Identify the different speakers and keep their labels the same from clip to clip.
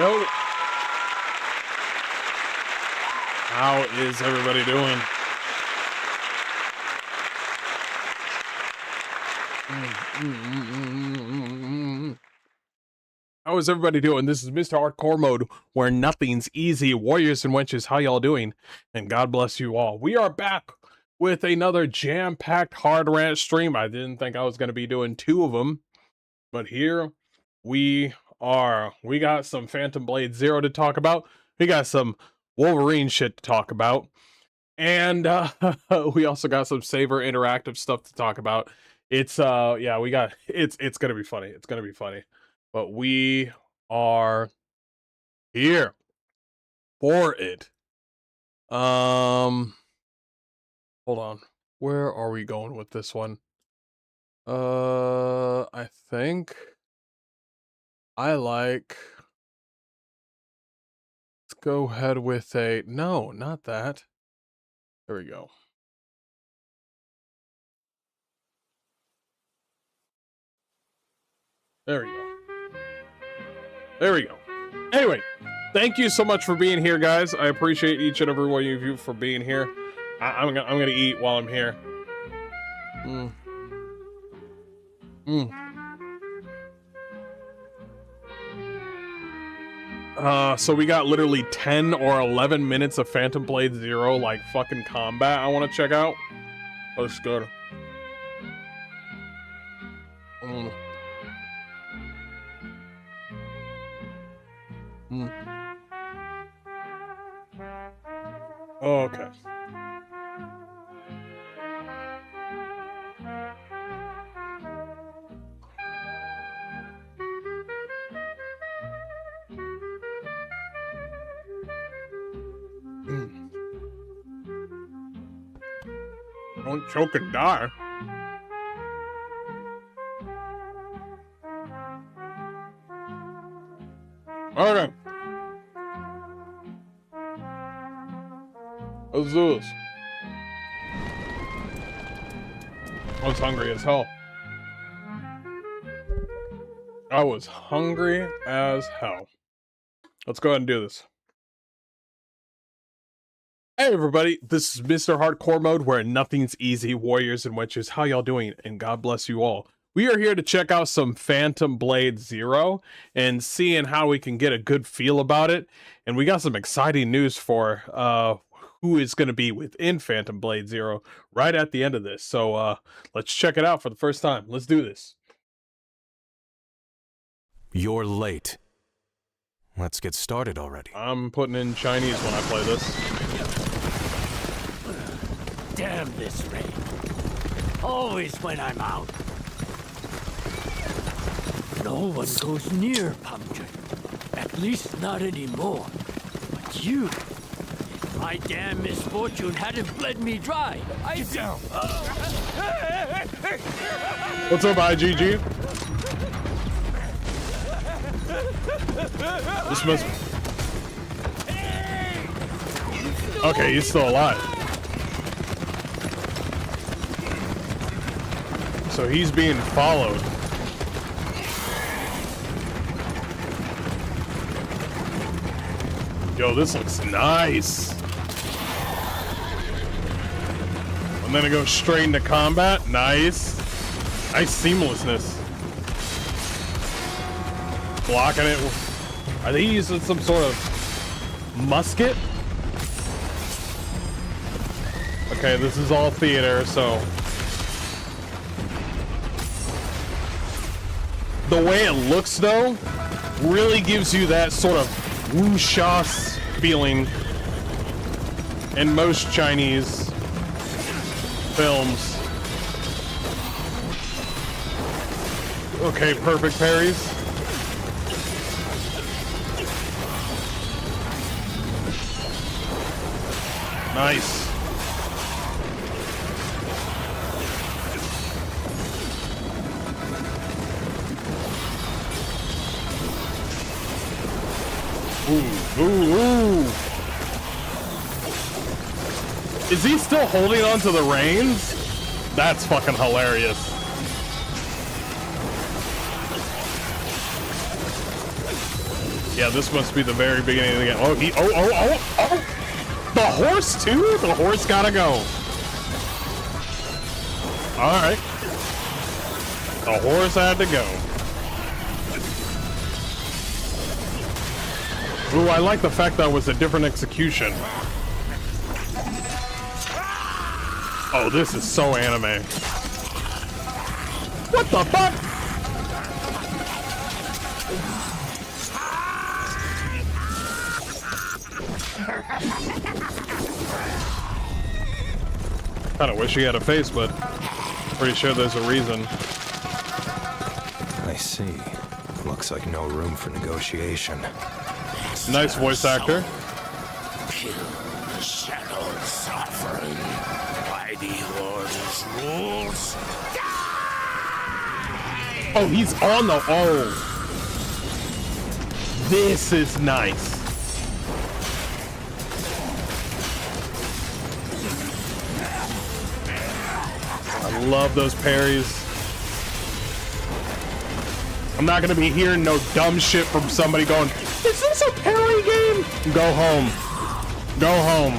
Speaker 1: Yo. How is everybody doing? How is everybody doing? This is Mr. Hardcore Mode, where nothing's easy. Warriors and wenches, how y'all doing? And God bless you all. We are back with another jam-packed hard rant stream. I didn't think I was going to be doing two of them, but here we are. We got some Phantom Blade Zero to talk about. We got some Wolverine shit to talk about. And we also got some Saber interactive stuff to talk about. It's yeah, we got it's gonna be funny. It's gonna be funny. But we are here for it. Hold on. Where are we going with this one? I think I like, let's go ahead with a, no, not that. There we go. There we go. There we go. Anyway, thank you so much for being here, guys. I appreciate each and every one of you for being here. I'm gonna eat while I'm here. So we got literally 10 or 11 minutes of Phantom Blade Zero, like, fucking combat I want to check out. Let's go. Okay. Don't choke and die. Okay. Let's do this. I was hungry as hell. I was hungry as hell. Let's go ahead and do this. Hey everybody, this is Mr. Hardcore Mode, where nothing's easy. Warriors and wenches, how y'all doing? And God bless you all. We are here to check out some Phantom Blade Zero and seeing how we can get a good feel about it. And we got some exciting news for who is going to be within Phantom Blade Zero right at the end of this. So let's check it out for the first time. Let's do this.
Speaker 2: You're late. Let's get started already.
Speaker 1: I'm putting in Chinese when I play this.
Speaker 3: Damn this rain. Always when I'm out. No one goes near Pumpkin. At least not anymore. But you, if my damn misfortune hadn't bled me dry, I'd be...
Speaker 1: What's up, IGG? This must... Okay, he's still alive. So he's being followed. Yo, this looks nice. And then it goes straight into combat. Nice. Nice seamlessness. Blocking it. Are they using some sort of musket? Okay, this is all theater, so... The way it looks, though, really gives you that sort of wuxia feeling in most Chinese films. Okay, perfect parries. Nice. Ooh, ooh. Is he still holding on to the reins? That's fucking hilarious. Yeah, this must be the very beginning of the game. Oh, oh! The horse too? The horse gotta go. All right. The horse had to go. Ooh, I like the fact that it was a different execution. Oh, this is so anime. What the fuck? Kinda wish he had a face, but pretty sure there's a reason.
Speaker 2: I see. Looks like no room for negotiation.
Speaker 1: Nice voice actor.
Speaker 4: Kill the shadowed suffering by the Order's rules.
Speaker 1: Oh, he's on the... Oh. This is nice. I love those parries. I'm not gonna be hearing no dumb shit from somebody going, is this a parry game? Go home. Go home.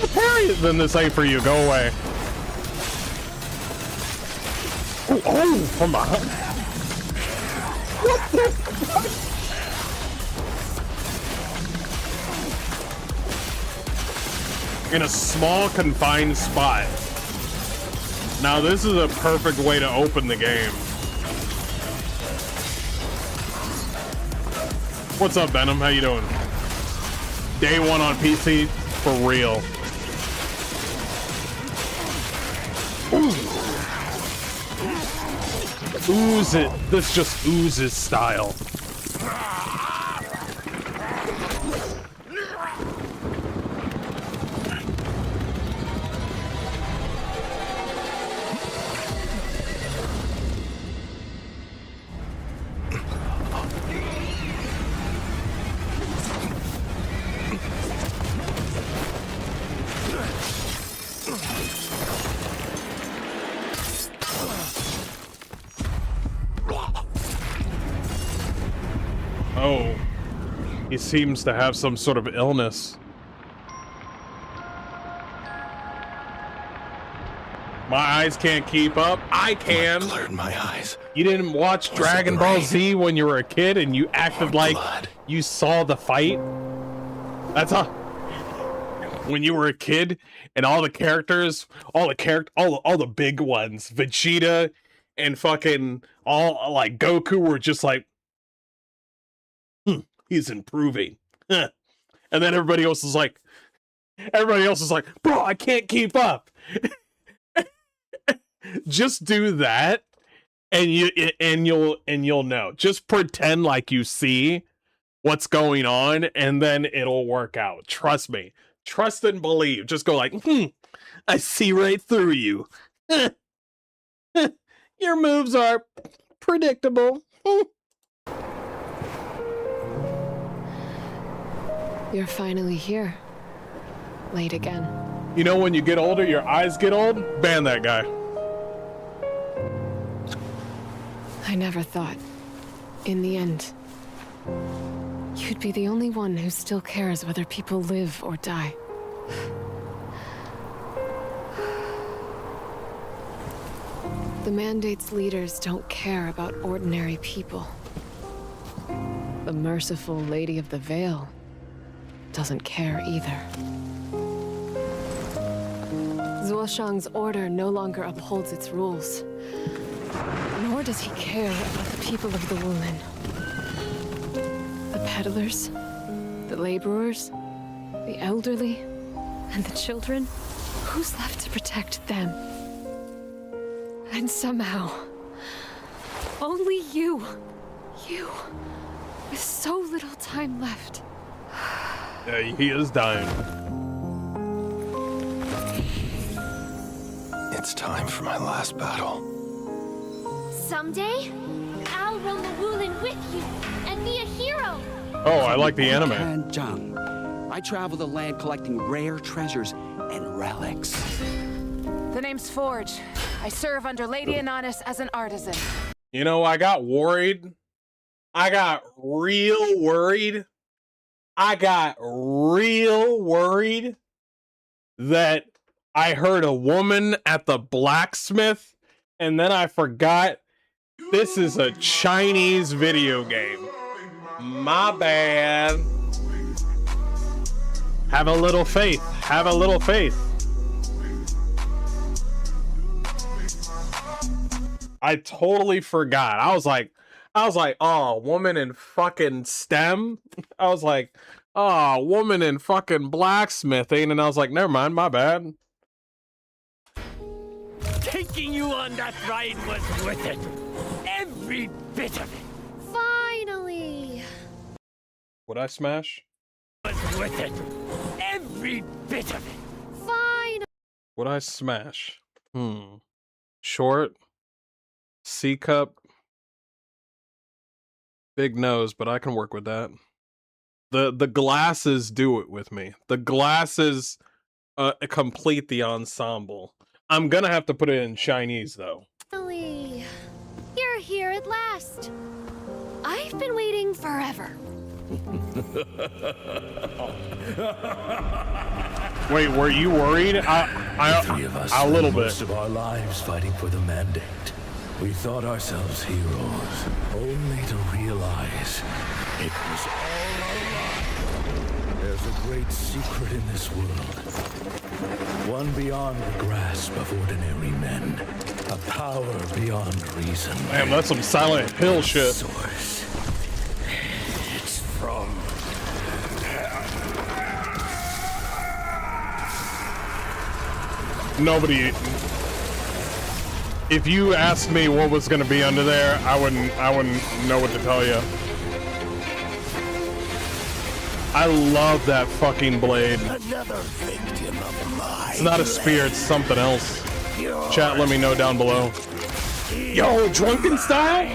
Speaker 1: A parry, then this ain't for you. Go away. Oh, from behind. What the fuck? In a small confined spot. Now this is a perfect way to open the game. What's up, Venom? How you doing? Day one on PC for real. Ooh. Ooze it. This just oozes style. Oh, he seems to have some sort of illness. My eyes can't keep up. I can.
Speaker 2: Blood blurred my eyes.
Speaker 1: You didn't watch Dragon Ball Z when you were a kid and you acted like you saw the fight? That's how. When you were a kid and all the characters, all the big ones, Vegeta and fucking all like Goku were just like, he's improving. And then everybody else is like, bro, I can't keep up. Just do that and you'll know. Just pretend like you see what's going on and then it'll work out. Trust me. Trust and believe. Just go like, I see right through you. Your moves are predictable.
Speaker 5: You're finally here. Late again.
Speaker 1: You know when you get older, your eyes get old? Ban that guy.
Speaker 5: I never thought, in the end, you'd be the only one who still cares whether people live or die. The Mandate's leaders don't care about ordinary people. The merciful Lady of the Veil doesn't care either. Zuoshang's order no longer upholds its rules. Nor does he care about the people of the Wulin. The peddlers, the laborers, the elderly, and the children. Who's left to protect them? And somehow, only you, with so little time left.
Speaker 1: Yeah, he is dying.
Speaker 2: It's time for my last battle.
Speaker 6: Someday, I'll roam the Wulin with you and be a hero.
Speaker 1: Oh, I like the anime.
Speaker 7: I travel the land collecting rare treasures and relics.
Speaker 8: The name's Forge. I serve under Lady Ananis as an artisan.
Speaker 1: You know, I got worried. I got real worried. I got real worried that I heard a woman at the blacksmith, and then I forgot this is a Chinese video game. My bad. Have a little faith. Have a little faith. I totally forgot. I was like, oh, woman in fucking STEM. I was like, oh, woman in fucking blacksmithing. And I was like, never mind, my bad.
Speaker 3: Taking you on that ride was worth it. Every bit of it
Speaker 6: Finally!
Speaker 1: Would I smash?
Speaker 3: was worth it. Every bit of it.
Speaker 6: Finally!
Speaker 1: Would I smash? Short. C cup. Big nose, but I can work with that. The glasses do it with me. The glasses complete the ensemble. I'm gonna have to put it in Chinese though.
Speaker 6: You're here at last. I've been waiting forever.
Speaker 1: Wait, were you worried?
Speaker 8: Three of us
Speaker 1: a little
Speaker 8: spent
Speaker 1: bit.
Speaker 8: most of our lives fighting for the mandate. We thought ourselves heroes, only to realize it was all a lie. There's a great secret in this world, one beyond the grasp of ordinary men, a power beyond reason.
Speaker 1: Man, that's some Silent Hill shit.
Speaker 8: Source. It's from
Speaker 1: Nobody. If you asked me what was going to be under there, I wouldn't know what to tell you. I love that fucking blade.
Speaker 8: another victim of my
Speaker 1: It's not a spear, it's something else. Chat, let me know down below. Yo, drunken style?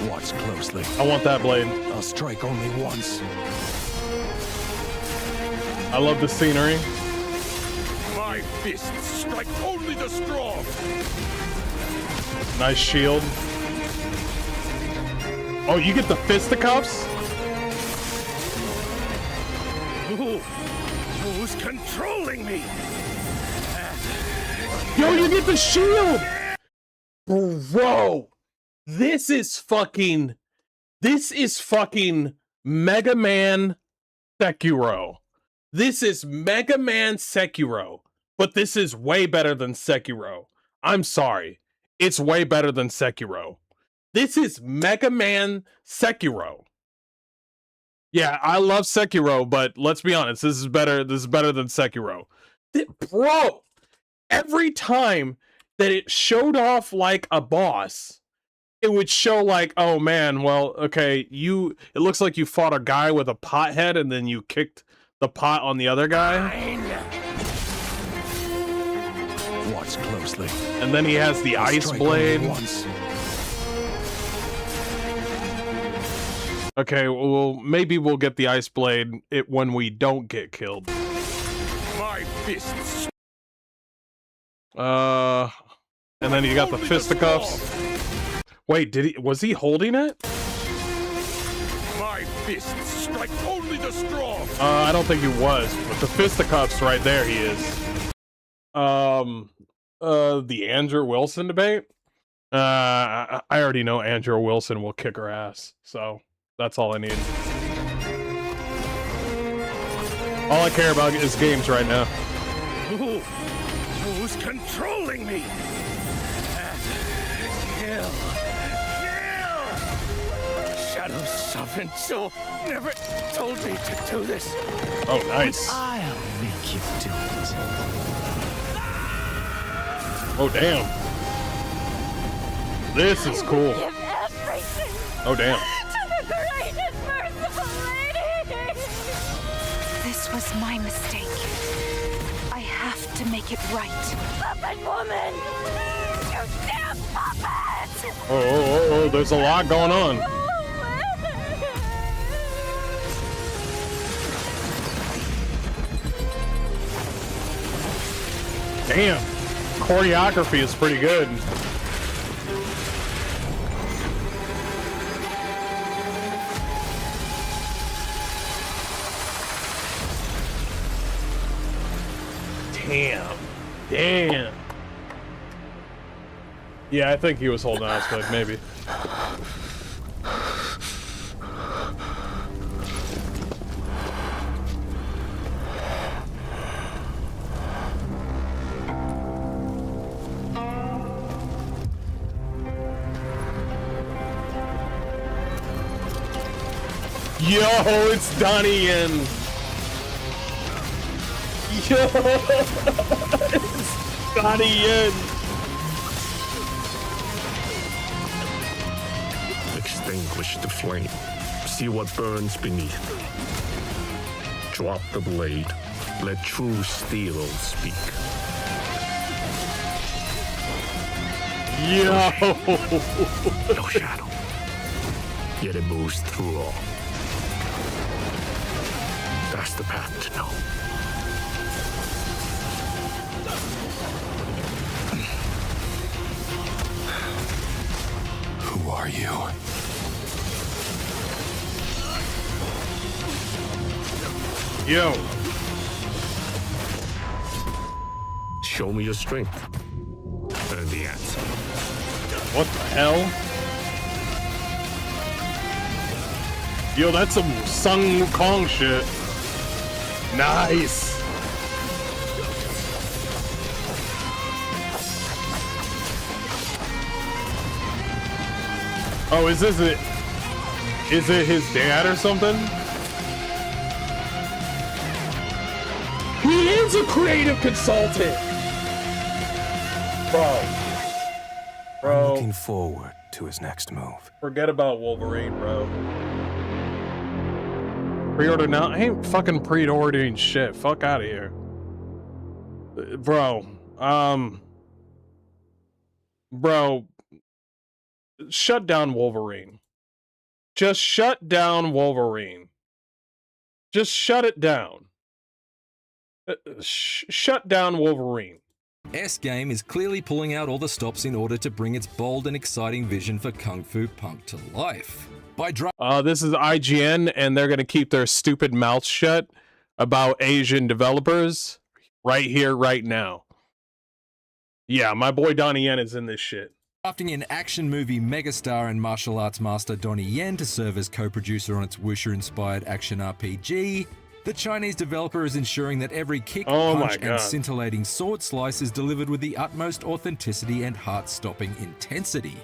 Speaker 2: Watch closely.
Speaker 1: I want that blade.
Speaker 2: I'll strike only once.
Speaker 1: I love the scenery.
Speaker 8: My fists strike only the strong.
Speaker 1: Nice shield. Oh, you get the fisticuffs?
Speaker 8: Who's controlling me?
Speaker 1: Yo, you get the shield! Bro, this is fucking Mega Man Sekiro. This is Mega Man Sekiro, but this is way better than Sekiro. I'm sorry. It's way better than Sekiro. This is Mega Man Sekiro. Yeah, I love Sekiro, but let's be honest, this is better than Sekiro. Bro, every time that it showed off like a boss, it would show like, oh man, well, okay, it looks like you fought a guy with a pot head and then you kicked the pot on the other guy.
Speaker 2: Watch closely.
Speaker 1: And then he has the
Speaker 2: I'll
Speaker 1: ice
Speaker 2: strike
Speaker 1: blade.
Speaker 2: only once.
Speaker 1: Okay, well, maybe we'll get the ice blade when we don't get killed.
Speaker 8: My fists.
Speaker 1: And then you got the fisticuffs. Wait, was he holding it?
Speaker 8: My fists strike only the strong.
Speaker 1: I don't think he was, but the fisticuffs right there he is. The Andrew Wilson debate? I already know Andrew Wilson will kick her ass, so that's all I need. All I care about is games right now.
Speaker 8: Who's controlling me? Kill. Shadow Sovereign Soul never told me to do this.
Speaker 1: Oh, nice.
Speaker 8: I'll make you do it.
Speaker 1: Oh, damn. This is cool.
Speaker 6: Give everything
Speaker 1: Oh, damn.
Speaker 6: to the great and merciful lady!
Speaker 9: This was my mistake. I have to make it right.
Speaker 6: Puppet woman! You damn puppet!
Speaker 1: Oh, there's a lot going on. Damn. choreography is pretty good. Damn. Yeah, I think he was holding on, but maybe. Yo, it's Donnie Yen. Yo, it's Donnie Yen.
Speaker 4: Extinguish the flame. See what burns beneath. Drop the blade. Let true steel speak.
Speaker 1: Yo.
Speaker 4: No shadow. Yet it moves through all. That's the path to know.
Speaker 2: Who are you?
Speaker 1: Yo.
Speaker 4: Show me your strength. And the answer.
Speaker 1: What the hell? Yo, that's some Sun Wukong shit. Nice. Oh, is it his dad or something? He is a creative consultant. Bro.
Speaker 2: Looking forward to his next move.
Speaker 1: Forget about Wolverine, bro. Pre-order now? I ain't fucking pre-ordering shit. Fuck out of here. Bro. Bro. Shut down Wolverine. Just shut down Wolverine. Just shut it down. Shut down Wolverine.
Speaker 10: S-Game is clearly pulling out all the stops in order to bring its bold and exciting vision for Kung Fu Punk to life. This is IGN, and they're gonna keep their stupid mouths shut about Asian developers right here, right now. Yeah, my boy Donnie Yen is in this shit. Drafting an action movie megastar and martial arts master Donnie Yen to serve as co-producer on its wuxia-inspired action RPG, the Chinese developer is ensuring that every kick, punch, and scintillating sword slice is delivered with the utmost authenticity and heart-stopping intensity.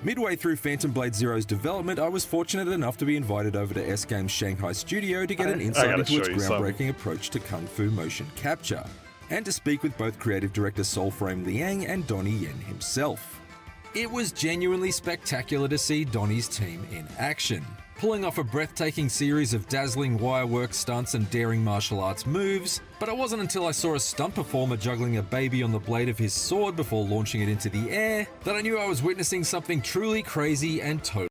Speaker 10: Midway through Phantom Blade Zero's development, I was fortunate enough to be invited over to S-Game's Shanghai studio to get an insight into its groundbreaking approach to Kung Fu motion capture, and to speak with both creative director Soulframe Liang and Donnie Yen himself. It was genuinely spectacular to see Donnie's team in action, pulling off a breathtaking series of dazzling wirework stunts and daring martial arts moves, but it wasn't until I saw a stunt performer juggling a baby on the blade of his sword before launching it into the air that I knew I was witnessing something truly crazy and total.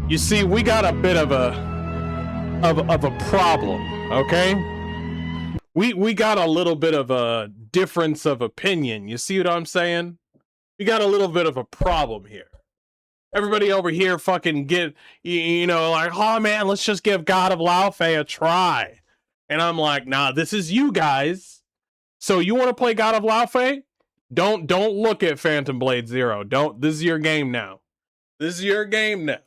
Speaker 1: You see, we got a bit of a problem, okay? We got a little bit of a difference of opinion. You see what I'm saying? We got a little bit of a problem here. Everybody over here fucking get, you know, like, oh man, let's just give God of Laofey a try. And I'm like, nah, this is you guys. So you want to play God of Laofey? Don't look at Phantom Blade Zero. This is your game now. This is your game now.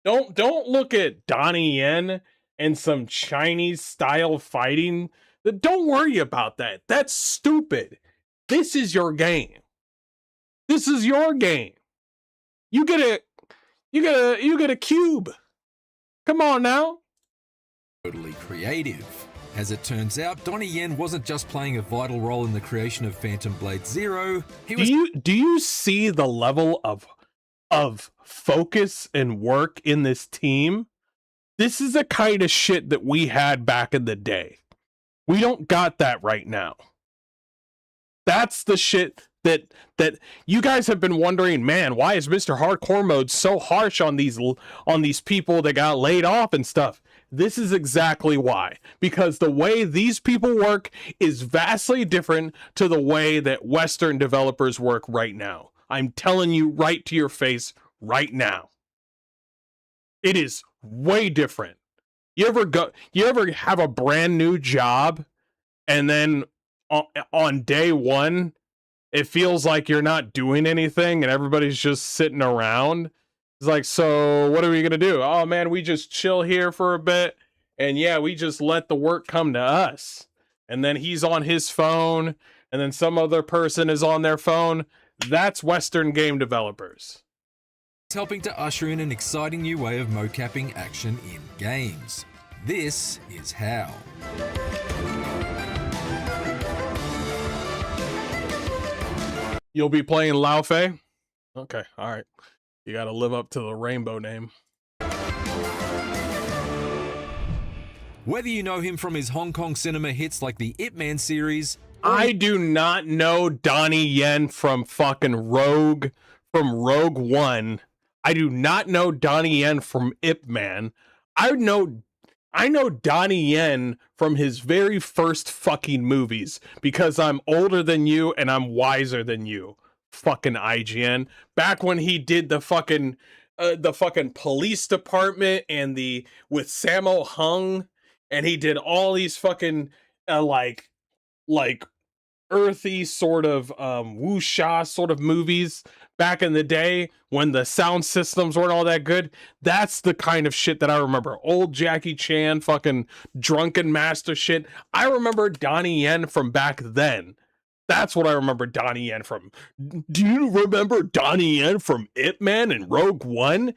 Speaker 1: Don't look at Donnie Yen and some Chinese style fighting. Don't worry about that. That's stupid. This is your game. This is your game. You get a cube. Come on now.
Speaker 10: Totally creative. As it turns out, Donnie Yen wasn't just playing a vital role in the creation of Phantom Blade Zero.
Speaker 1: Do you see the level of focus and work in this team? This is the kind of shit that we had back in the day. We don't got that right now. That's the shit that you guys have been wondering, man, why is Mr. Hardcore Mode so harsh on these people that got laid off and stuff? This is exactly why. Because the way these people work is vastly different to the way that Western developers work right now. I'm telling you right to your face right now. It is way different. You ever have a brand new job and then on day one it feels like you're not doing anything and everybody's just sitting around? It's like, so what are we gonna do? Oh man, we just chill here for a bit, and yeah, we just let the work come to us. And then he's on his phone, and then some other person is on their phone. That's Western game developers.
Speaker 10: It's helping to usher in an exciting new way of mocapping action in games. This is how.
Speaker 1: You'll be playing Lao Fei? Okay, alright. You gotta live up to the rainbow name.
Speaker 10: Whether you know him from his Hong Kong cinema hits like the Ip Man series,
Speaker 1: I do not know Donnie Yen from fucking Rogue One. I do not know Donnie Yen from Ip Man. I know Donnie Yen from his very first fucking movies because I'm older than you and I'm wiser than you. Fucking IGN. Back when he did the fucking police department and with Sammo Hung, and he did all these fucking like earthy sort of wuxia sort of movies back in the day when the sound systems weren't all that good. That's the kind of shit that I remember. Old Jackie Chan fucking drunken master shit. I remember Donnie Yen from back then. That's what I remember Donnie Yen from. Do you remember Donnie Yen from Ip Man and Rogue One?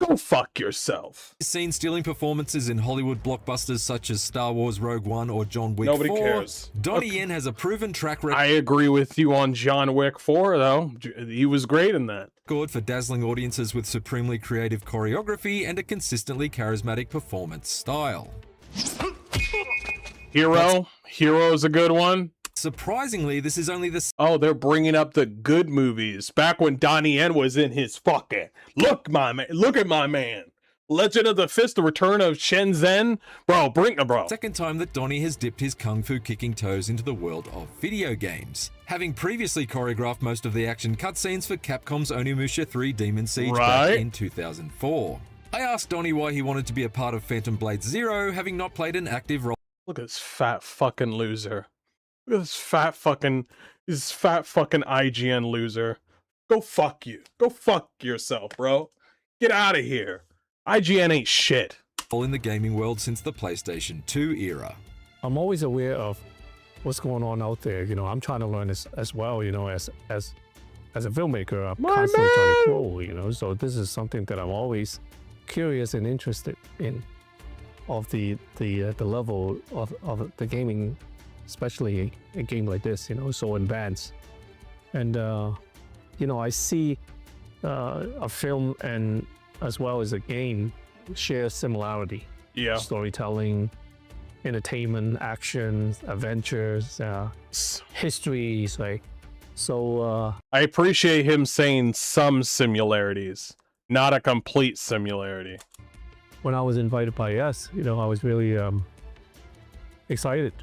Speaker 1: Go fuck yourself.
Speaker 10: Seen stealing performances in Hollywood blockbusters such as Star Wars Rogue One or John Wick 4.
Speaker 1: Nobody cares.
Speaker 10: Donnie Yen has a proven track record.
Speaker 1: I agree with you on John Wick 4, though. He was great in that.
Speaker 10: For dazzling audiences with supremely creative choreography and a consistently charismatic performance style.
Speaker 1: Hero's a good one.
Speaker 10: Surprisingly, this is only the...
Speaker 1: Oh, they're bringing up the good movies. Back when Donnie Yen was in his fucking... Look at my man. Legend of the Fist, The Return of Shenzhen. Bro.
Speaker 10: Second time that Donnie has dipped his kung fu kicking toes into the world of video games, having previously choreographed most of the action cutscenes for Capcom's Onimusha 3 Demon Siege back in 2004. I asked Donnie why he wanted to be a part of Phantom Blade Zero, having not played an active role.
Speaker 1: Look at this fat fucking loser. Look at this fat fucking IGN loser. Go fuck you. Go fuck yourself, bro. Get out of here. IGN ain't shit.
Speaker 10: In the gaming world since the PlayStation 2 era.
Speaker 11: I'm always aware of what's going on out there. You know, I'm trying to learn as well, you know, as a filmmaker, I'm constantly trying to grow, you know, so this is something that I'm always curious and interested in, of the level of the gaming, especially a game like this, you know, so advanced. And you know, I see a film and as well as a game share similarity.
Speaker 1: Yeah.
Speaker 11: Storytelling, entertainment, action, adventures, histories, like so.
Speaker 1: I appreciate him saying some similarities, not a complete similarity.
Speaker 11: When I was invited by S, you know, I was really excited.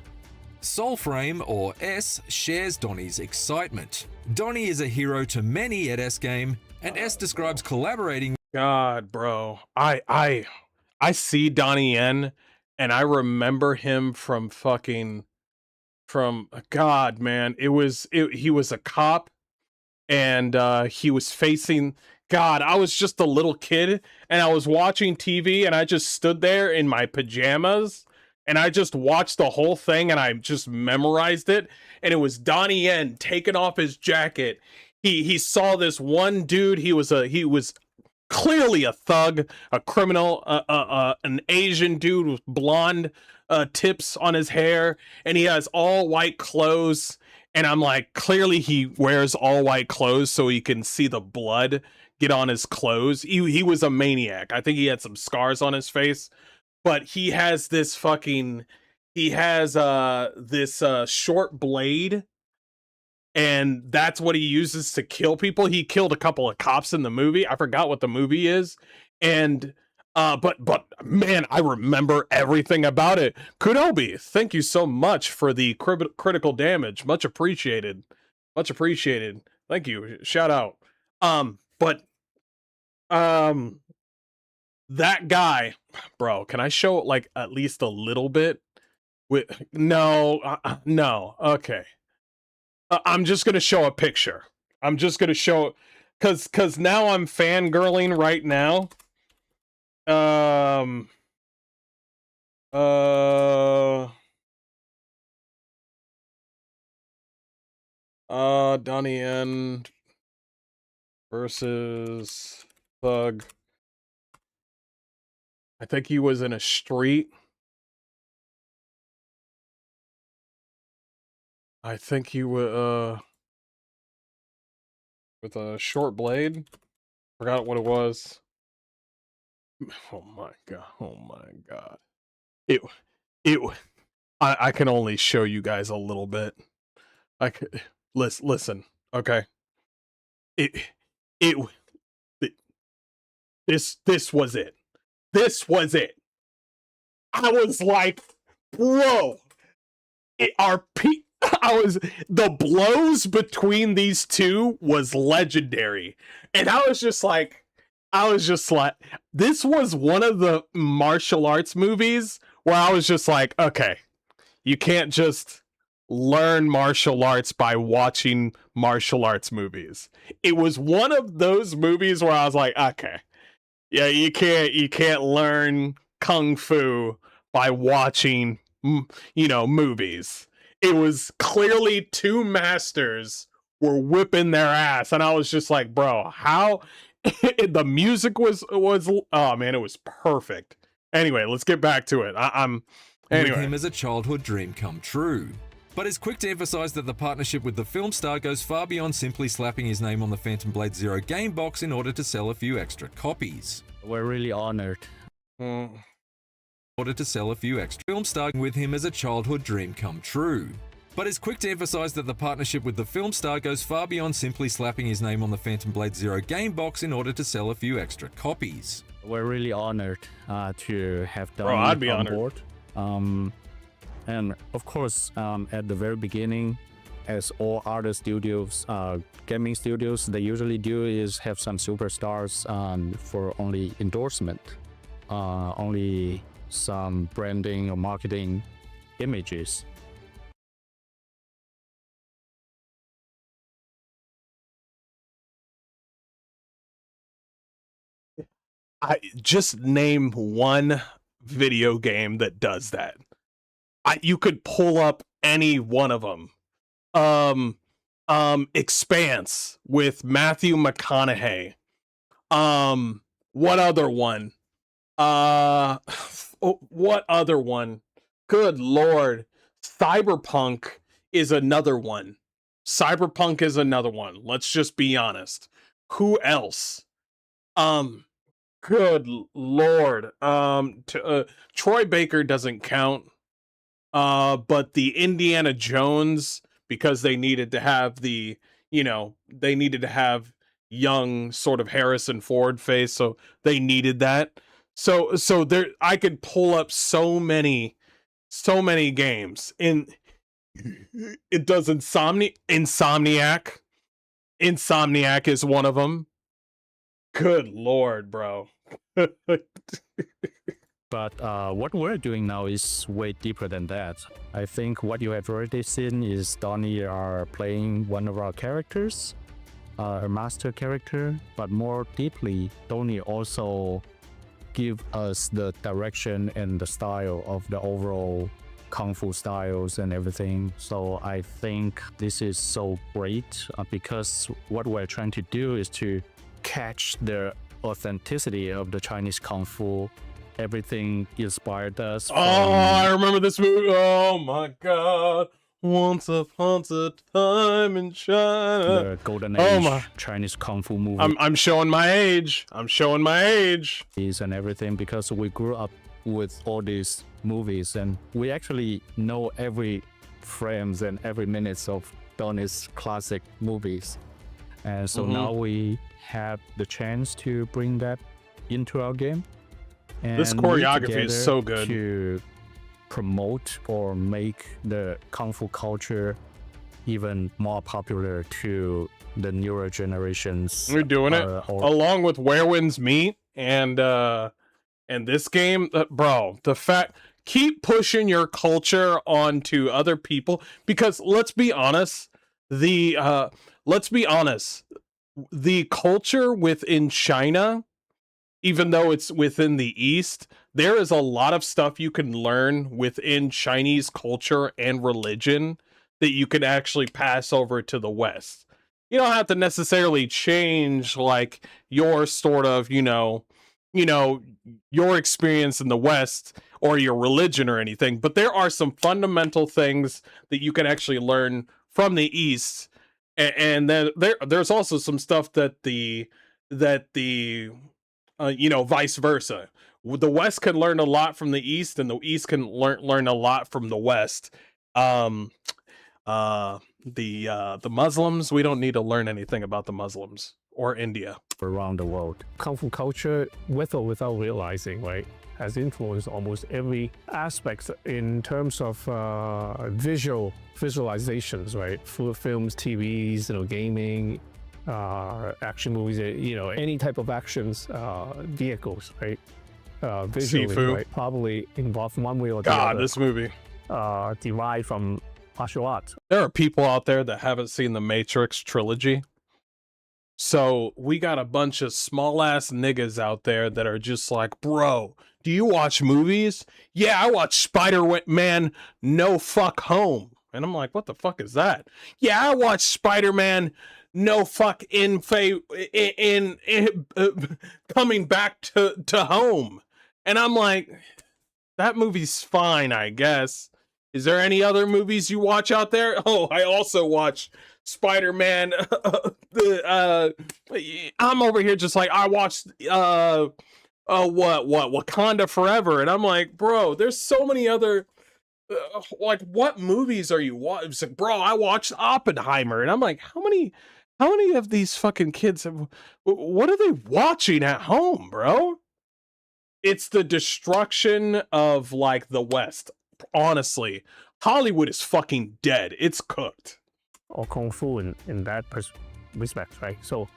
Speaker 10: Soulframe, or S, shares Donnie's excitement. Donnie is a hero to many at S Game, and S describes collaborating.
Speaker 1: God, bro, I see Donnie Yen, and I remember him from God, man. He was a cop, and he was facing. God, I was just a little kid, and I was watching TV, and I just stood there in my pajamas. And I just watched the whole thing and I just memorized it. And it was Donnie Yen taking off his jacket. He saw this one dude. He was clearly a thug, a criminal, an Asian dude with blonde tips on his hair. And he has all white clothes. And I'm like, clearly he wears all white clothes so he can see the blood get on his clothes. He was a maniac. I think he had some scars on his face, but he has this fucking, he has this short blade, and that's what he uses to kill people. He killed a couple of cops in the movie. I forgot what the movie is. And but man, I remember everything about it. Kunobi, thank you so much for the critical damage. Much appreciated. Much appreciated. Thank you. Shout out. But that guy, bro, can I show like at least a little bit? With no, no. Okay. I'm just gonna show a picture. I'm just gonna show, cause now I'm fangirling right now. Donnie Yen versus Thug. I think he was in a street. I think he was with a short blade. Forgot what it was. Oh my god. Oh my god. I can only show you guys a little bit. Listen, okay. This was it. This was it. I was like, bro, the blows between these two was legendary. And I was just like, this was one of the martial arts movies where I was just like, okay, you can't just learn martial arts by watching martial arts movies. It was one of those movies where I was like, okay, yeah, you can't learn kung fu by watching, movies. It was clearly two masters were whipping their ass, and I was just like, bro, how? The music was oh man, it was perfect. Anyway, let's get back to it. Anyway.
Speaker 10: With him as a childhood dream come true, but is quick to emphasize that the partnership with the film star goes far beyond simply slapping his name on the Phantom Blade Zero game box in order to sell a few extra copies.
Speaker 12: We're really honored.
Speaker 10: In order to sell a few extra, film star with him as a childhood dream come true, but is quick to emphasize that the partnership with the film star goes far beyond simply slapping his name on the Phantom Blade Zero game box in order to sell a few extra copies.
Speaker 12: We're really honored to have done
Speaker 1: I'd be
Speaker 12: on
Speaker 1: honored.
Speaker 12: board. And of course, at the very beginning, as all other studios, gaming studios, they usually do is have some superstars for only endorsement, only some branding or marketing images.
Speaker 1: I just name one video game that does that. You could pull up any one of them. Expanse with Matthew McConaughey. What other one? What other one? Good lord. Cyberpunk is another one. Cyberpunk is another one. Let's just be honest. Who else? Good lord. Troy Baker doesn't count. But the Indiana Jones, because they needed to have they needed to have young sort of Harrison Ford face, so they needed that. So there, I could pull up so many games. It does Insomniac. Insomniac is one of them. Good lord, bro.
Speaker 12: But what we're doing now is way deeper than that. I think what you have already seen is Donnie are playing one of our characters, a master character, but more deeply, Donnie also give us the direction and the style of the overall kung fu styles and everything. So I think this is so great because what we're trying to do is to catch the authenticity of the Chinese kung fu. Everything inspired us.
Speaker 1: I remember this movie. Oh my god. Once upon a time in China.
Speaker 12: The golden
Speaker 1: Oh
Speaker 12: age
Speaker 1: my.
Speaker 12: Chinese kung fu movie.
Speaker 1: I'm showing my age. I'm showing my age.
Speaker 12: And everything, because we grew up with all these movies and we actually know every frames and every minutes of Donnie's classic movies. And so now we have the chance to bring that into our game. And
Speaker 1: This
Speaker 12: we
Speaker 1: choreography is
Speaker 12: together
Speaker 1: so good.
Speaker 12: to promote or make the kung fu culture even more popular to the newer generations.
Speaker 1: We're doing it along with Where Winds Meet and this game, bro. The fact, keep pushing your culture onto other people, because let's be honest, the culture within China, even though it's within the East, there is a lot of stuff you can learn within Chinese culture and religion that you can actually pass over to the West. You don't have to necessarily change like your sort of, your experience in the West or your religion or anything, but there are some fundamental things that you can actually learn from the East. And then there's also some stuff that the vice versa. The West can learn a lot from the East, and the East can learn a lot from the West. The Muslims, we don't need to learn anything about the Muslims or India.
Speaker 12: Around the world.
Speaker 11: Kung Fu culture, with or without realizing, right, has influenced almost every aspect in terms of visualizations, right? Films, TVs, gaming, action movies, any type of actions, vehicles, right? Visually,
Speaker 1: Sifu.
Speaker 11: right? Probably involved one way or the
Speaker 1: God,
Speaker 11: other.
Speaker 1: this movie.
Speaker 11: Derived from martial arts.
Speaker 1: There are people out there that haven't seen the Matrix trilogy. So we got a bunch of small ass niggas out there that are just like, bro, do you watch movies? Yeah, I watch Spider-Man No Fuck Home. And I'm like, what the fuck is that? Yeah, I watch Spider-Man No Fuck in coming back to home. And I'm like, that movie's fine, I guess. Is there any other movies you watch out there? Oh, I also watch Spider-Man. I'm over here just like, I watched Wakanda Forever, and I'm like, bro, there's so many other like, what movies are you watching? It's like, bro, I watched Oppenheimer, and I'm like, how many of these fucking kids what are they watching at home, bro? It's the destruction of like the West. Honestly, Hollywood is fucking dead. It's cooked.
Speaker 11: Or Kung Fu in that respect, right? So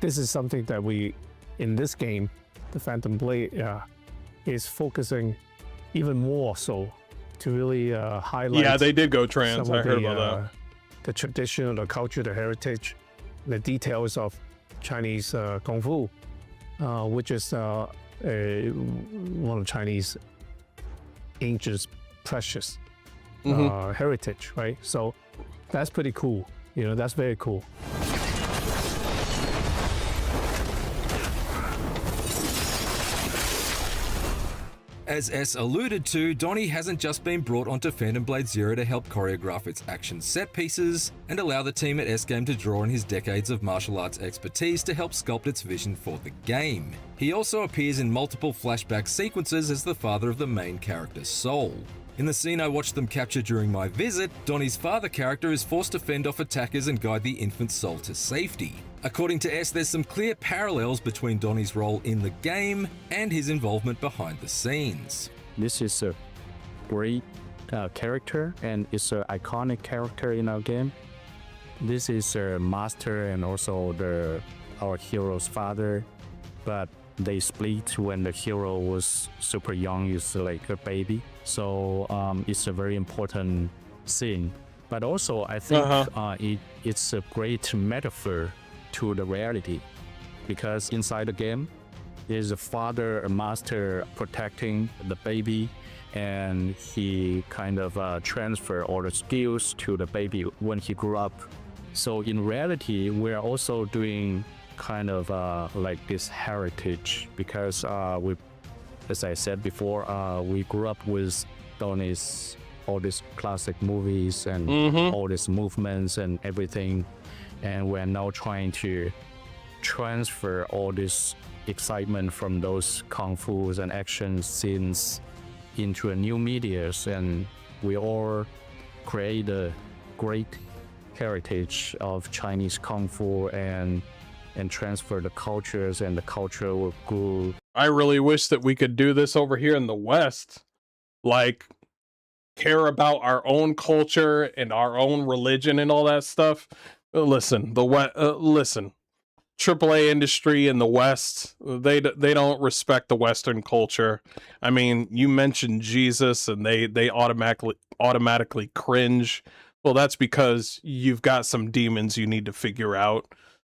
Speaker 11: this is something that we, in this game, the Phantom Blade is focusing even more so to really highlight.
Speaker 1: Yeah, they did go trans. I heard about that.
Speaker 11: The tradition, the culture, the heritage, the details of Chinese Kung Fu, which is one of Chinese ancient, precious heritage, right? So that's pretty cool. That's very cool.
Speaker 10: As S alluded to, Donnie hasn't just been brought onto Phantom Blade Zero to help choreograph its action set pieces and allow the team at S Game to draw on his decades of martial arts expertise to help sculpt its vision for the game. He also appears in multiple flashback sequences as the father of the main character, Soul. In the scene I watched them capture during my visit, Donnie's father character is forced to fend off attackers and guide the infant Soul to safety. According to S, there's some clear parallels between Donnie's role in the game and his involvement behind the scenes.
Speaker 12: This is a great character, and it's an iconic character in our game. This is a master and also our hero's father, but they split when the hero was super young, is like a baby. So it's a very important scene. But also, I think it's a great metaphor to the reality, because inside the game there's a father, a master protecting the baby, and he kind of transfer all the skills to the baby when he grew up. So in reality, we're also doing kind of like this heritage, because we, as I said before, we grew up with Donnie's all these classic movies and all these movements and everything, and we're now trying to transfer all this excitement from those kung fu's and action scenes into a new medias, and we all create a great heritage of Chinese kung fu and transfer the cultures, and the culture will grow.
Speaker 1: I really wish that we could do this over here in the West, like care about our own culture and our own religion and all that stuff. Listen, listen, AAA industry in the West, they don't respect the Western culture. I mean, you mentioned Jesus and they automatically cringe. Well, that's because you've got some demons you need to figure out.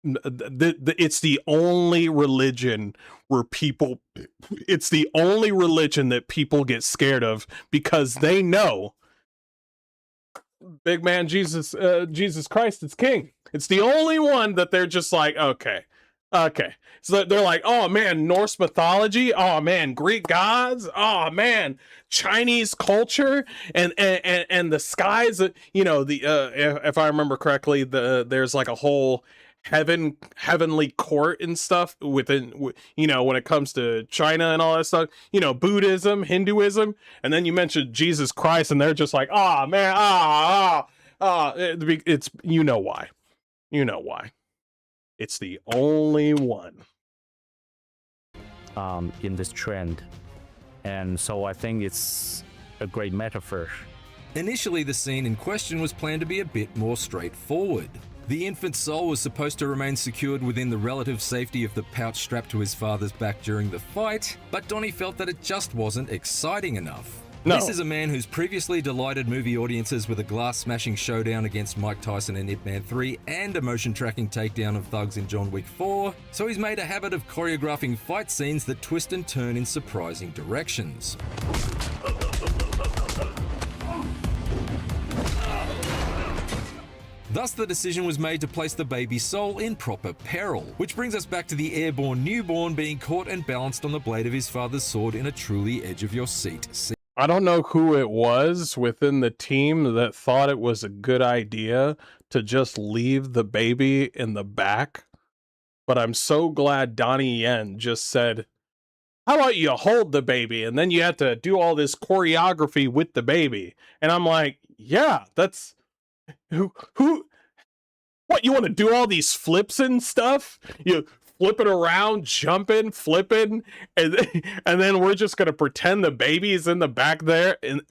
Speaker 1: It's the only religion where it's the only religion that people get scared of, because they know big man Jesus Christ is king. It's the only one that they're just like, okay. So they're like, oh man, Norse mythology, oh man, Greek gods, oh man, Chinese culture, and the skies, you know, the if I remember correctly, there's like a whole heavenly court and stuff within, you know, when it comes to China and all that stuff, you know, Buddhism, Hinduism, and then you mentioned Jesus Christ and they're just like, oh man, it's, you know why, it's the only one
Speaker 12: in this trend, and so I think it's a great metaphor.
Speaker 10: Initially, the scene in question was planned to be a bit more straightforward. The infant soul was supposed to remain secured within the relative safety of the pouch strapped to his father's back during the fight, but Donnie felt that it just wasn't exciting enough.
Speaker 1: No.
Speaker 10: This is a man who's previously delighted movie audiences with a glass-smashing showdown against Mike Tyson in Ip Man 3 and a motion-tracking takedown of thugs in John Wick 4, so he's made a habit of choreographing fight scenes that twist and turn in surprising directions. Thus, the decision was made to place the baby soul in proper peril, which brings us back to the airborne newborn being caught and balanced on the blade of his father's sword in a truly edge-of-your-seat scene.
Speaker 1: I don't know who it was within the team that thought it was a good idea to just leave the baby in the back, but I'm so glad Donnie Yen just said, how about you hold the baby and then you have to do all this choreography with the baby? And I'm like, yeah, that's what, you want to do all these flips and stuff? You flipping around, jumping, flipping, and then we're just gonna pretend the baby's in the back there and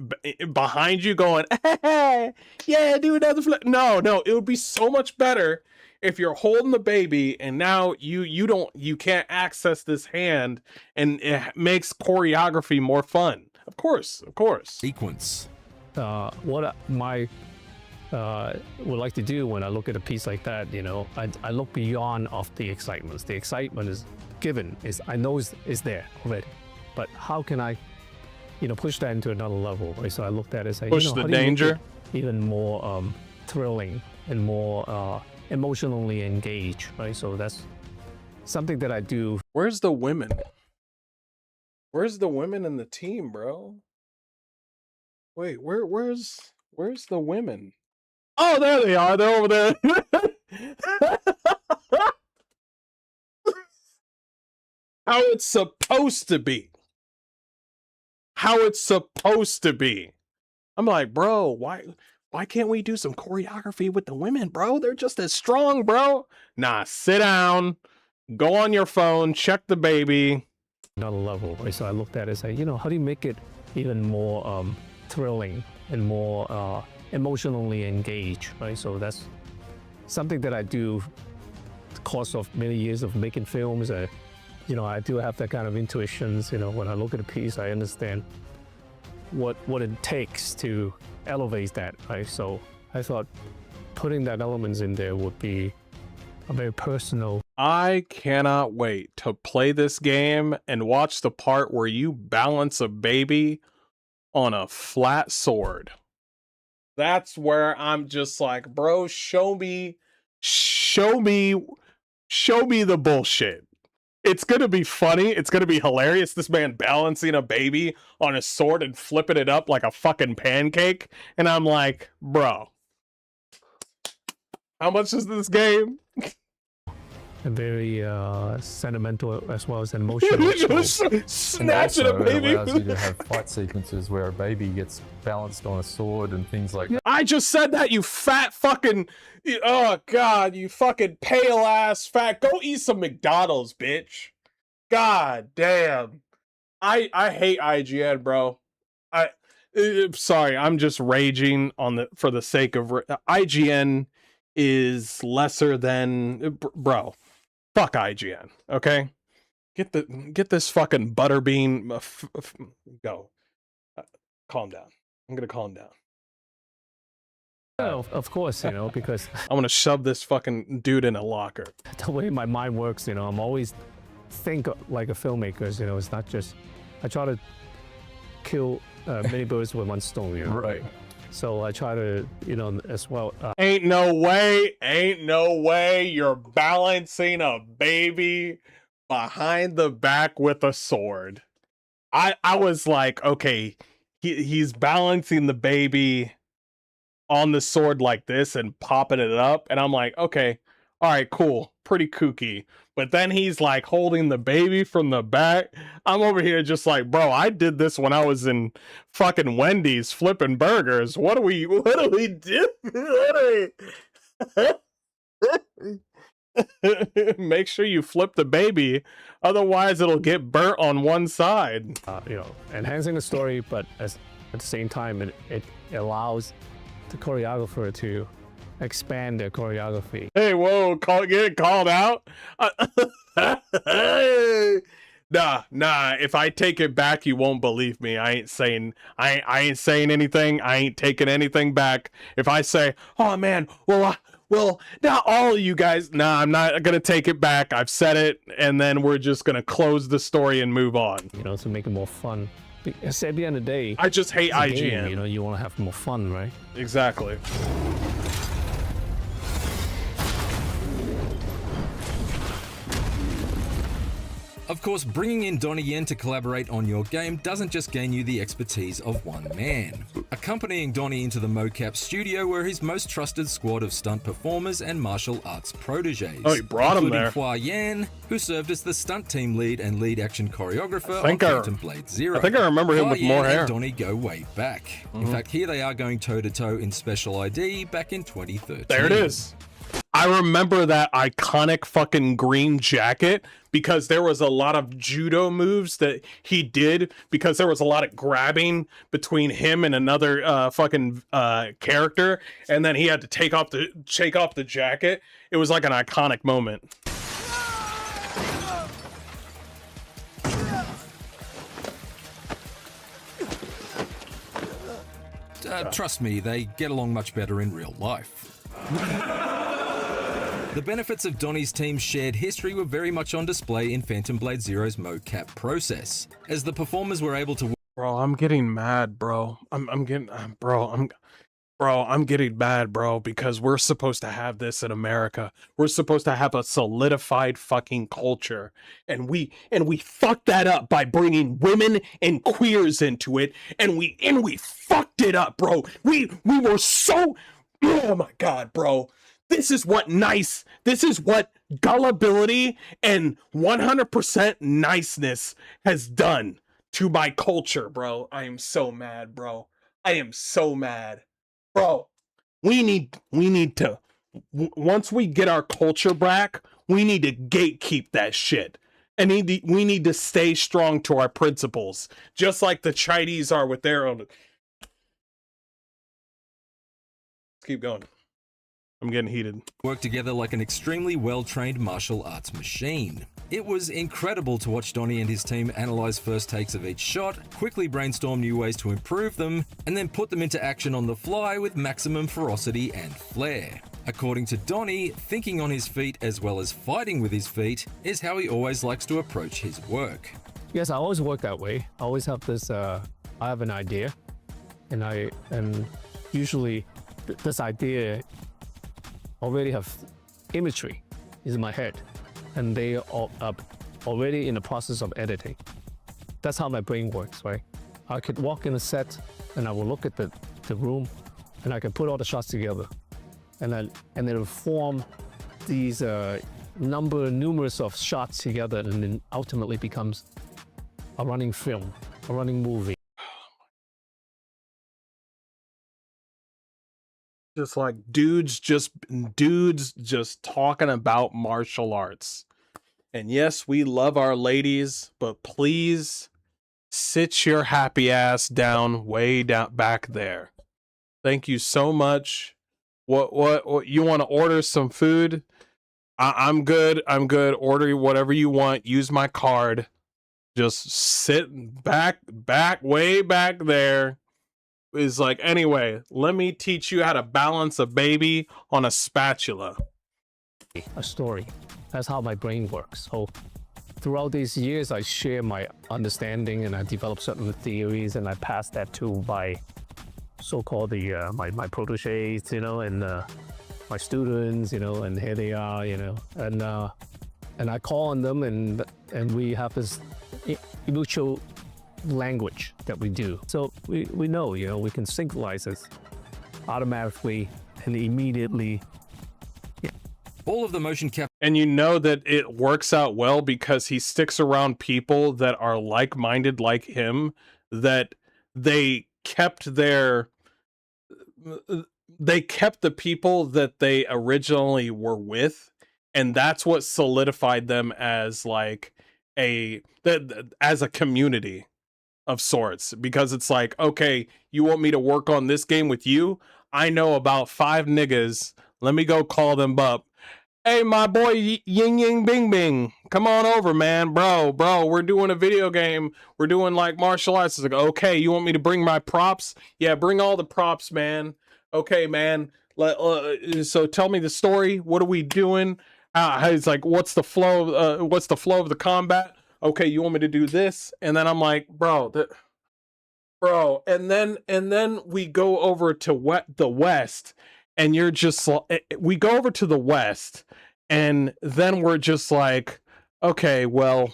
Speaker 1: behind you going, hey, yeah, do another flip. No, it would be so much better if you're holding the baby and now you can't access this hand, and it makes choreography more fun. Of course.
Speaker 10: Sequence.
Speaker 11: What my would like to do when I look at a piece like that, you know, I look beyond of the excitement. The excitement is given, I know it's there already, but how can I, you know, push that into another level? Right? So I looked at it and say,
Speaker 1: push
Speaker 11: you know,
Speaker 1: the danger,
Speaker 11: even more thrilling and more emotionally engaged, right? So that's something that I do.
Speaker 1: Where's the women? Where's the women in the team, bro? Wait, where's the women? Oh, there they are. They're over there. How it's supposed to be. I'm like, bro, why can't we do some choreography with the women, bro? They're just as strong, bro. Nah, sit down, go on your phone, check the baby.
Speaker 11: Another level, right? So I looked at it and say, you know, how do you make it even more thrilling and more emotionally engaged, right? So that's something that I do the course of many years of making films. You know, I do have that kind of intuitions. You know, when I look at a piece, I understand what it takes to elevate that, right? So I thought putting that elements in there would be a very personal.
Speaker 1: I cannot wait to play this game and watch the part where you balance a baby on a flat sword. That's where I'm just like, bro, show me the bullshit. It's gonna be funny. It's gonna be hilarious. This man balancing a baby on a sword and flipping it up like a fucking pancake. And I'm like, bro, how much is this game?
Speaker 11: And very sentimental as well as emotional.
Speaker 1: Snatching a baby.
Speaker 13: It allows you to have fight sequences where a baby gets balanced on a sword and things like that.
Speaker 1: I just said that, you fat fucking... Oh, God, you fucking pale-ass fat... Go eat some McDonald's, bitch. God damn. I hate IGN, bro. Sorry, I'm just raging for the sake of... IGN is lesser than... Bro. Fuck IGN, okay? Get this fucking butterbean... Go. Calm down. I'm gonna calm down.
Speaker 11: Oh, of course, you know, because
Speaker 1: I'm gonna shove this fucking dude in a locker.
Speaker 11: the way my mind works, you know, I'm always think like a filmmaker, you know, it's not just... I try to kill many birds with one stone, you know?
Speaker 13: Right.
Speaker 11: So I try to, you know, as well...
Speaker 1: Ain't no way you're balancing a baby behind the back with a sword. I was like, okay, he's balancing the baby on the sword like this and popping it up, and I'm like, okay, all right, cool, pretty kooky. But then he's like holding the baby from the back. I'm over here just like, bro, I did this when I was in fucking Wendy's flipping burgers. What do we do? Make sure you flip the baby, otherwise it'll get burnt on one side.
Speaker 11: You know, enhancing the story, but at the same time, it allows the choreographer to expand their choreography.
Speaker 1: Hey, whoa, get called out? Nah, if I take it back, you won't believe me. I ain't saying anything. I ain't taking anything back. If I say, oh man, well, not all of you guys, nah, I'm not gonna take it back. I've said it, and then we're just gonna close the story and move on.
Speaker 11: You know, to make it more fun. Because at the end of the day,
Speaker 1: I just hate IGN.
Speaker 11: Game, you know, you want to have more fun, right?
Speaker 1: Exactly.
Speaker 10: Of course, bringing in Donnie Yen to collaborate on your game doesn't just gain you the expertise of one man. Accompanying Donnie into the mocap studio were his most trusted squad of stunt performers and martial arts proteges.
Speaker 1: Oh, he brought him there.
Speaker 10: Hua Yan, who served as the stunt team lead and lead action choreographer on Phantom Blade Zero.
Speaker 1: I think I remember him with more hair.
Speaker 10: And Donnie go way back. In fact, here they are going toe-to-toe in Special ID back in 2013.
Speaker 1: There it is. I remember that iconic fucking green jacket because there was a lot of judo moves that he did because there was a lot of grabbing between him and another fucking character, and then he had to take off the jacket. It was like an iconic moment.
Speaker 10: Trust me, they get along much better in real life. The benefits of Donnie's team's shared history were very much on display in Phantom Blade Zero's mocap process, as the performers were able to...
Speaker 1: Bro, I'm getting mad, bro. I'm getting mad, bro, because we're supposed to have this in America. We're supposed to have a solidified fucking culture, and we fucked that up by bringing women and queers into it, and we fucked it up, bro. We were so... Oh my god, bro. This is what gullibility and 100% niceness has done to my culture, bro. I am so mad, bro. I am so mad. Bro, we need to, once we get our culture back, we need to gatekeep that shit. And we need to stay strong to our principles, just like the Chinese are with their own. Let's keep going. I'm getting heated.
Speaker 10: Work together like an extremely well-trained martial arts machine. It was incredible to watch Donnie and his team analyze first takes of each shot, quickly brainstorm new ways to improve them, and then put them into action on the fly with maximum ferocity and flair. According to Donnie, thinking on his feet as well as fighting with his feet is how he always likes to approach his work.
Speaker 11: Yes, I always work that way. I always have this, I have an idea, and usually this idea already have imagery in my head, and they all already in the process of editing. That's how my brain works, right? I could walk in a set and I will look at the room and I can put all the shots together. And it'll form these numerous of shots together, and then ultimately becomes a running film, a running movie.
Speaker 1: Just like dudes just talking about martial arts. And yes, we love our ladies, but please sit your happy ass down way down back there. Thank you so much. What you want to order some food? I'm good. Order whatever you want. Use my card. Just sit back way back there. Is like, anyway, let me teach you how to balance a baby on a spatula.
Speaker 11: A story. That's how my brain works. So throughout these years, I share my understanding and I develop certain theories, and I pass that to my so-called my proteges, you know, and my students, you know, and here they are, you know, and I call on them, and we have this mutual language that we do. So we know, you know, we can synchronize this automatically and immediately. Yeah.
Speaker 10: All of the motion capture.
Speaker 1: And you know that it works out well because he sticks around people that are like-minded like him, that they kept the people that they originally were with, and that's what solidified them as like as a community of sorts, because it's like, okay, you want me to work on this game with you? I know about 5 niggas. Let me go call them up. Hey, my boy, Ying Ying Bing Bing, come on over, man. Bro, we're doing a video game. We're doing like martial arts. It's like, okay, you want me to bring my props? Yeah, bring all the props, man. Okay, man. So tell me the story. What are we doing? It's like, what's the flow? What's the flow of the combat? Okay, you want me to do this? And then I'm like, bro, and then we go over to the West, and you're just, we go over to the West, and then we're just like, okay, well,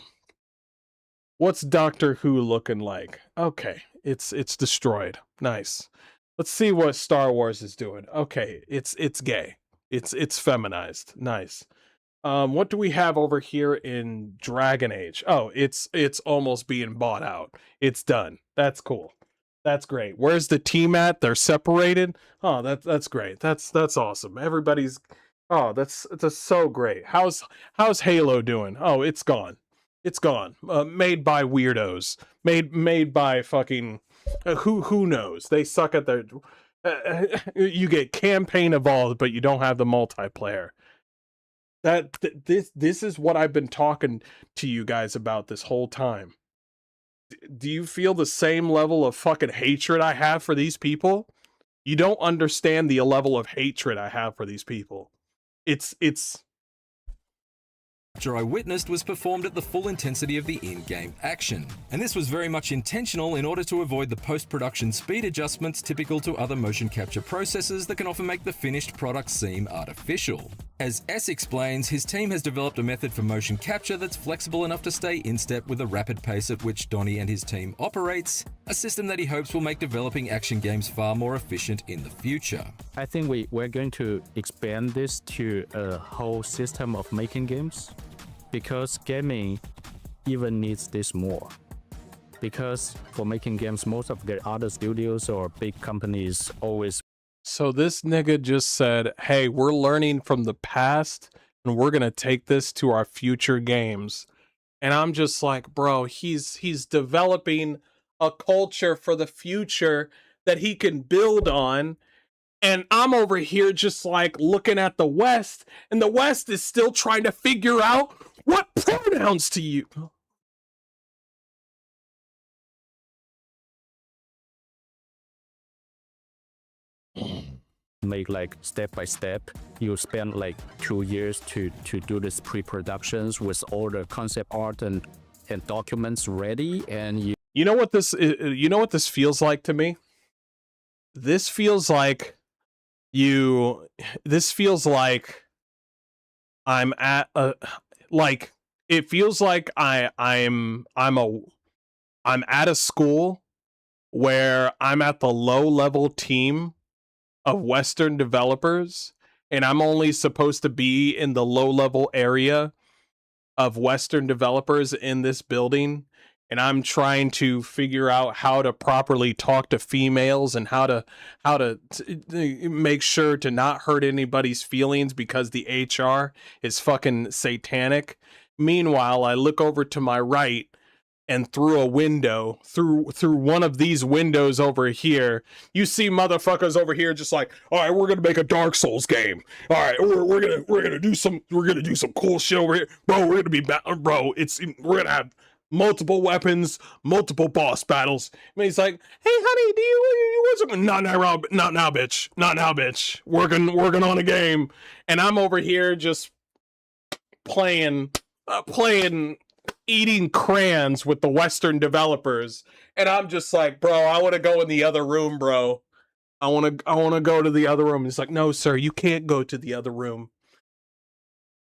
Speaker 1: what's Doctor Who looking like? Okay, it's destroyed. Nice. Let's see what Star Wars is doing. Okay, it's gay. It's feminized. Nice. What do we have over here in Dragon Age? Oh, it's almost being bought out. It's done. That's cool. That's great. Where's the team at? They're separated. Oh, that's great. That's awesome. Everybody's. Oh, that's so great. How's Halo doing? Oh, it's gone. It's gone. Made by weirdos. Made by fucking who knows? They suck at their. You get campaign evolved, but you don't have the multiplayer. This is what I've been talking to you guys about this whole time. Do you feel the same level of fucking hatred I have for these people? You don't understand the level of hatred I have for these people. It's
Speaker 10: I witnessed was performed at the full intensity of the in-game action, and this was very much intentional in order to avoid the post-production speed adjustments typical to other motion capture processes that can often make the finished product seem artificial. As S explains, his team has developed a method for motion capture that's flexible enough to stay in step with the rapid pace at which Donnie and his team operates, a system that he hopes will make developing action games far more efficient in the future.
Speaker 12: I think we're going to expand this to a whole system of making games, because gaming even needs this more. Because for making games, most of the other studios or big companies always.
Speaker 1: So this nigga just said, hey, we're learning from the past and we're gonna take this to our future games. And I'm just like, bro, he's developing a culture for the future that he can build on. And I'm over here just like looking at the West, and the West is still trying to figure out what pronouns to use.
Speaker 12: Make like step by step. You spend like 2 years to do this pre-productions with all the concept art and documents ready, and
Speaker 1: you know what this feels like to me? This feels like I'm at a, like, it feels like I'm at a school where I'm at the low level team of Western developers, and I'm only supposed to be in the low level area of Western developers in this building, and I'm trying to figure out how to properly talk to females and how to make sure to not hurt anybody's feelings because the HR is fucking satanic. Meanwhile, I look over to my right, and through a window, through one of these windows over here, you see motherfuckers over here just like, all right, we're gonna make a Dark Souls game. All right, we're gonna do some cool shit over here, bro. We're gonna be we're gonna have multiple weapons, multiple boss battles. And he's like, hey, honey, do you want some? Not now, bitch. Working on a game, and I'm over here just playing. Eating crayons with the Western developers, and I'm just like, bro, I want to go in the other room, bro. I want to go to the other room. He's like, no, sir, you can't go to the other room.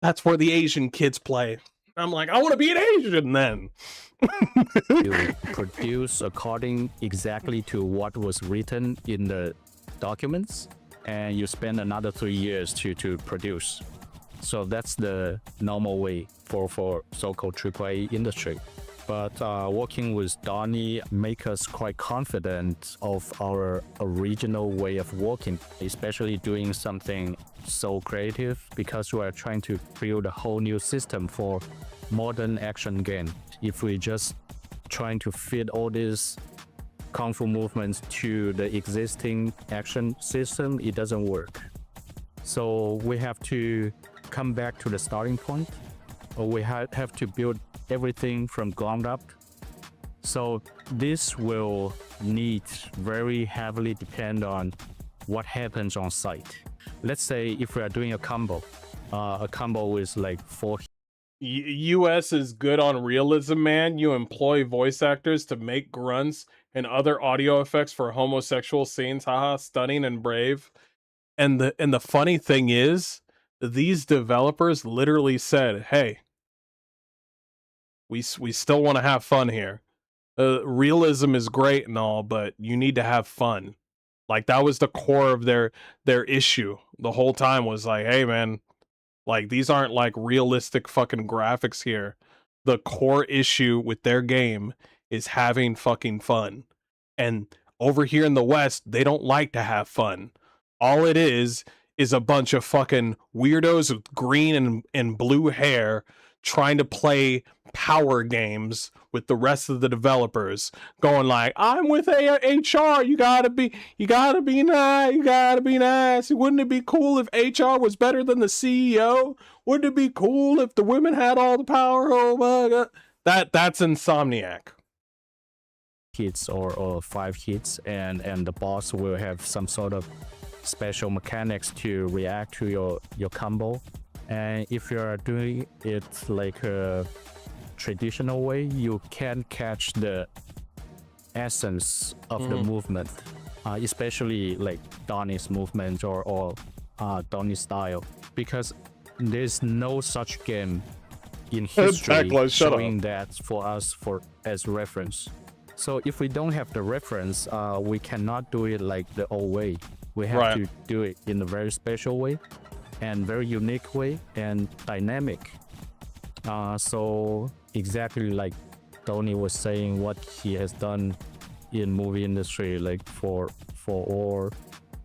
Speaker 1: That's where the Asian kids play. I'm like, I want to be an Asian then.
Speaker 12: You produce according exactly to what was written in the documents, and you spend another 3 years to produce. So that's the normal way for so-called AAA industry. But working with Donnie make us quite confident of our original way of working, especially doing something so creative, because we are trying to build a whole new system for modern action game. If we just trying to fit all these kung fu movements to the existing action system, it doesn't work. So we have to come back to the starting point, or we have to build everything from ground up. So this will need very heavily depend on what happens on site. Let's say if we are doing a combo with like 4.
Speaker 1: US is good on realism, man. You employ voice actors to make grunts and other audio effects for homosexual scenes. Haha, stunning and brave. And the funny thing is, these developers literally said, hey, we still want to have fun here. Realism is great and all, but you need to have fun. Like, that was the core of their issue the whole time, was like, hey man, like, these aren't like realistic fucking graphics here. The core issue with their game is having fucking fun. And over here in the West, they don't like to have fun. All it is a bunch of fucking weirdos with green and blue hair trying to play power games with the rest of the developers, going like, I'm with HR, you gotta be nice. Wouldn't it be cool if HR was better than the CEO? Wouldn't it be cool if the women had all the power? Oh my god. That's Insomniac.
Speaker 12: Hits or 5 hits, and the boss will have some sort of special mechanics to react to your combo. And if you're doing it like a traditional way, you can catch the essence of the movement, especially like Donnie's movement or Donnie's style, because there's no such game in history showing that for us as reference. So if we don't have the reference, we cannot do it like the old way. We have to do it in a very special way and very unique way and dynamic. So exactly like Tony was saying, what he has done in movie industry, like for all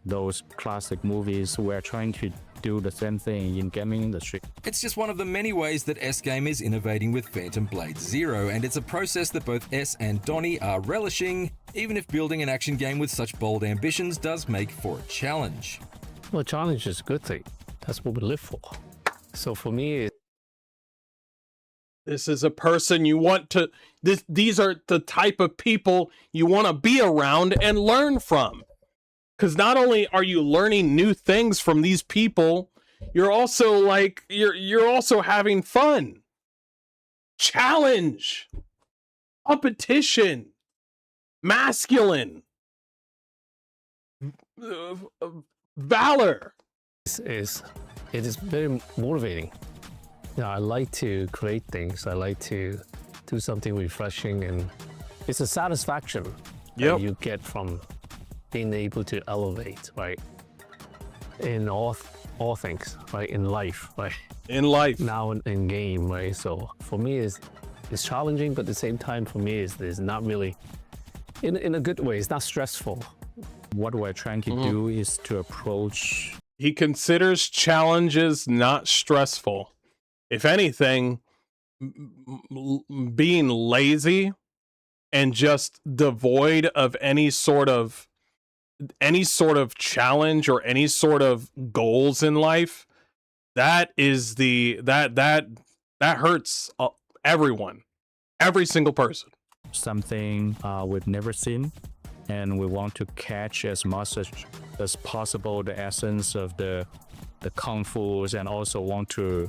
Speaker 12: those classic movies, we're trying to do the same thing in gaming industry.
Speaker 10: It's just one of the many ways that S-Game is innovating with Phantom Blade Zero, and it's a process that both S and Donnie are relishing, even if building an action game with such bold ambitions does make for a challenge.
Speaker 11: Well, challenge is a good thing. That's what we live for. So for me,
Speaker 1: this is a person you want to... These are the type of people you want to be around and learn from. Because not only are you learning new things from these people, you're also like, you're also having fun. Challenge. Competition. Masculine. Valor.
Speaker 11: It is very motivating. I like to create things. I like to do something refreshing, and it's a satisfaction that you get from being able to elevate, right? In all things, right? In life, right?
Speaker 1: In life.
Speaker 11: Now in game, right? So for me, it's challenging, but at the same time, for me, it's not really, in a good way, it's not stressful.
Speaker 12: What we're trying to do is to approach...
Speaker 1: He considers challenges not stressful. If anything, being lazy and just devoid of any sort of challenge or any sort of goals in life, that hurts everyone, every single person.
Speaker 12: Something we've never seen, and we want to catch as much as possible the essence of the kung fu, and also want to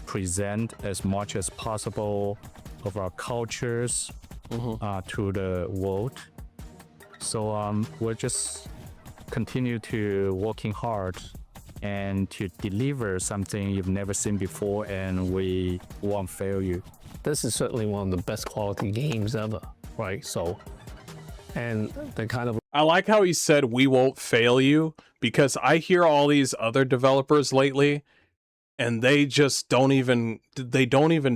Speaker 12: present as much as possible of our cultures to the world. So we'll just continue to working hard and to deliver something you've never seen before, and we won't fail you.
Speaker 11: This is certainly one of the best quality games ever, right? So, and the kind of...
Speaker 1: I like how he said we won't fail you, because I hear all these other developers lately and they just don't even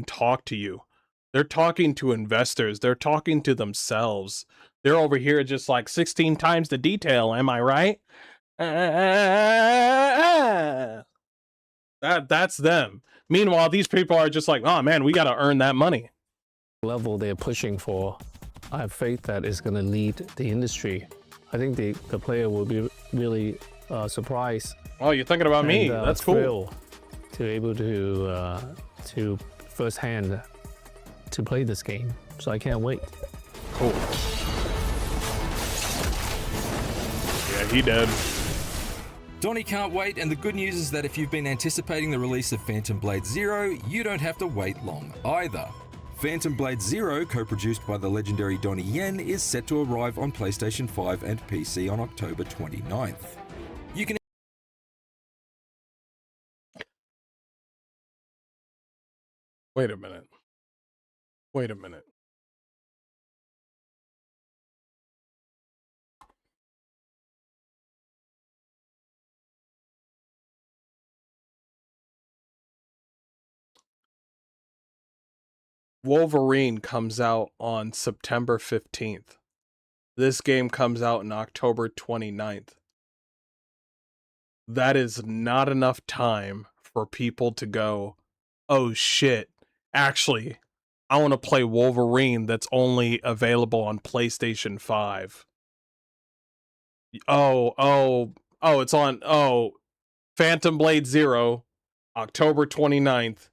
Speaker 1: talk to you. They're talking to investors. They're talking to themselves. They're over here just like 16 times the detail. Am I right? That's them. Meanwhile, these people are just like, oh man, we got to earn that money.
Speaker 11: Level they're pushing for, I have faith that is going to lead the industry. I think the player will be really surprised.
Speaker 1: Oh, you're thinking about me. That's cool.
Speaker 11: To be able to firsthand to play this game. So I can't wait.
Speaker 1: Cool. Yeah, he did.
Speaker 10: Donnie can't wait, and the good news is that if you've been anticipating the release of Phantom Blade Zero, you don't have to wait long either. Phantom Blade Zero, co-produced by the legendary Donnie Yen, is set to arrive on PlayStation 5 and PC on October 29th. You can...
Speaker 1: Wait a minute. Wait a minute. Wolverine comes out on September 15th. This game comes out on October 29th. That is not enough time for people to go, oh shit, actually, I want to play Wolverine that's only available on PlayStation 5. It's on, Phantom Blade Zero, October 29th.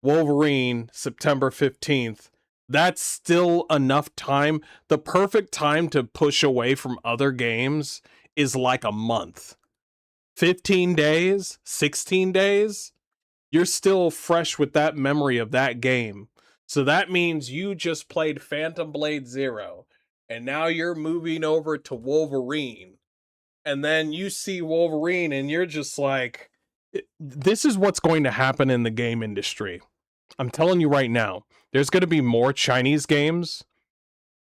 Speaker 1: Wolverine, September 15th. That's still enough time. The perfect time to push away from other games is like a month. 15 days, 16 days, you're still fresh with that memory of that game. So that means you just played Phantom Blade Zero, and now you're moving over to Wolverine. And then you see Wolverine, and you're just like, this is what's going to happen in the game industry. I'm telling you right now, there's going to be more Chinese games,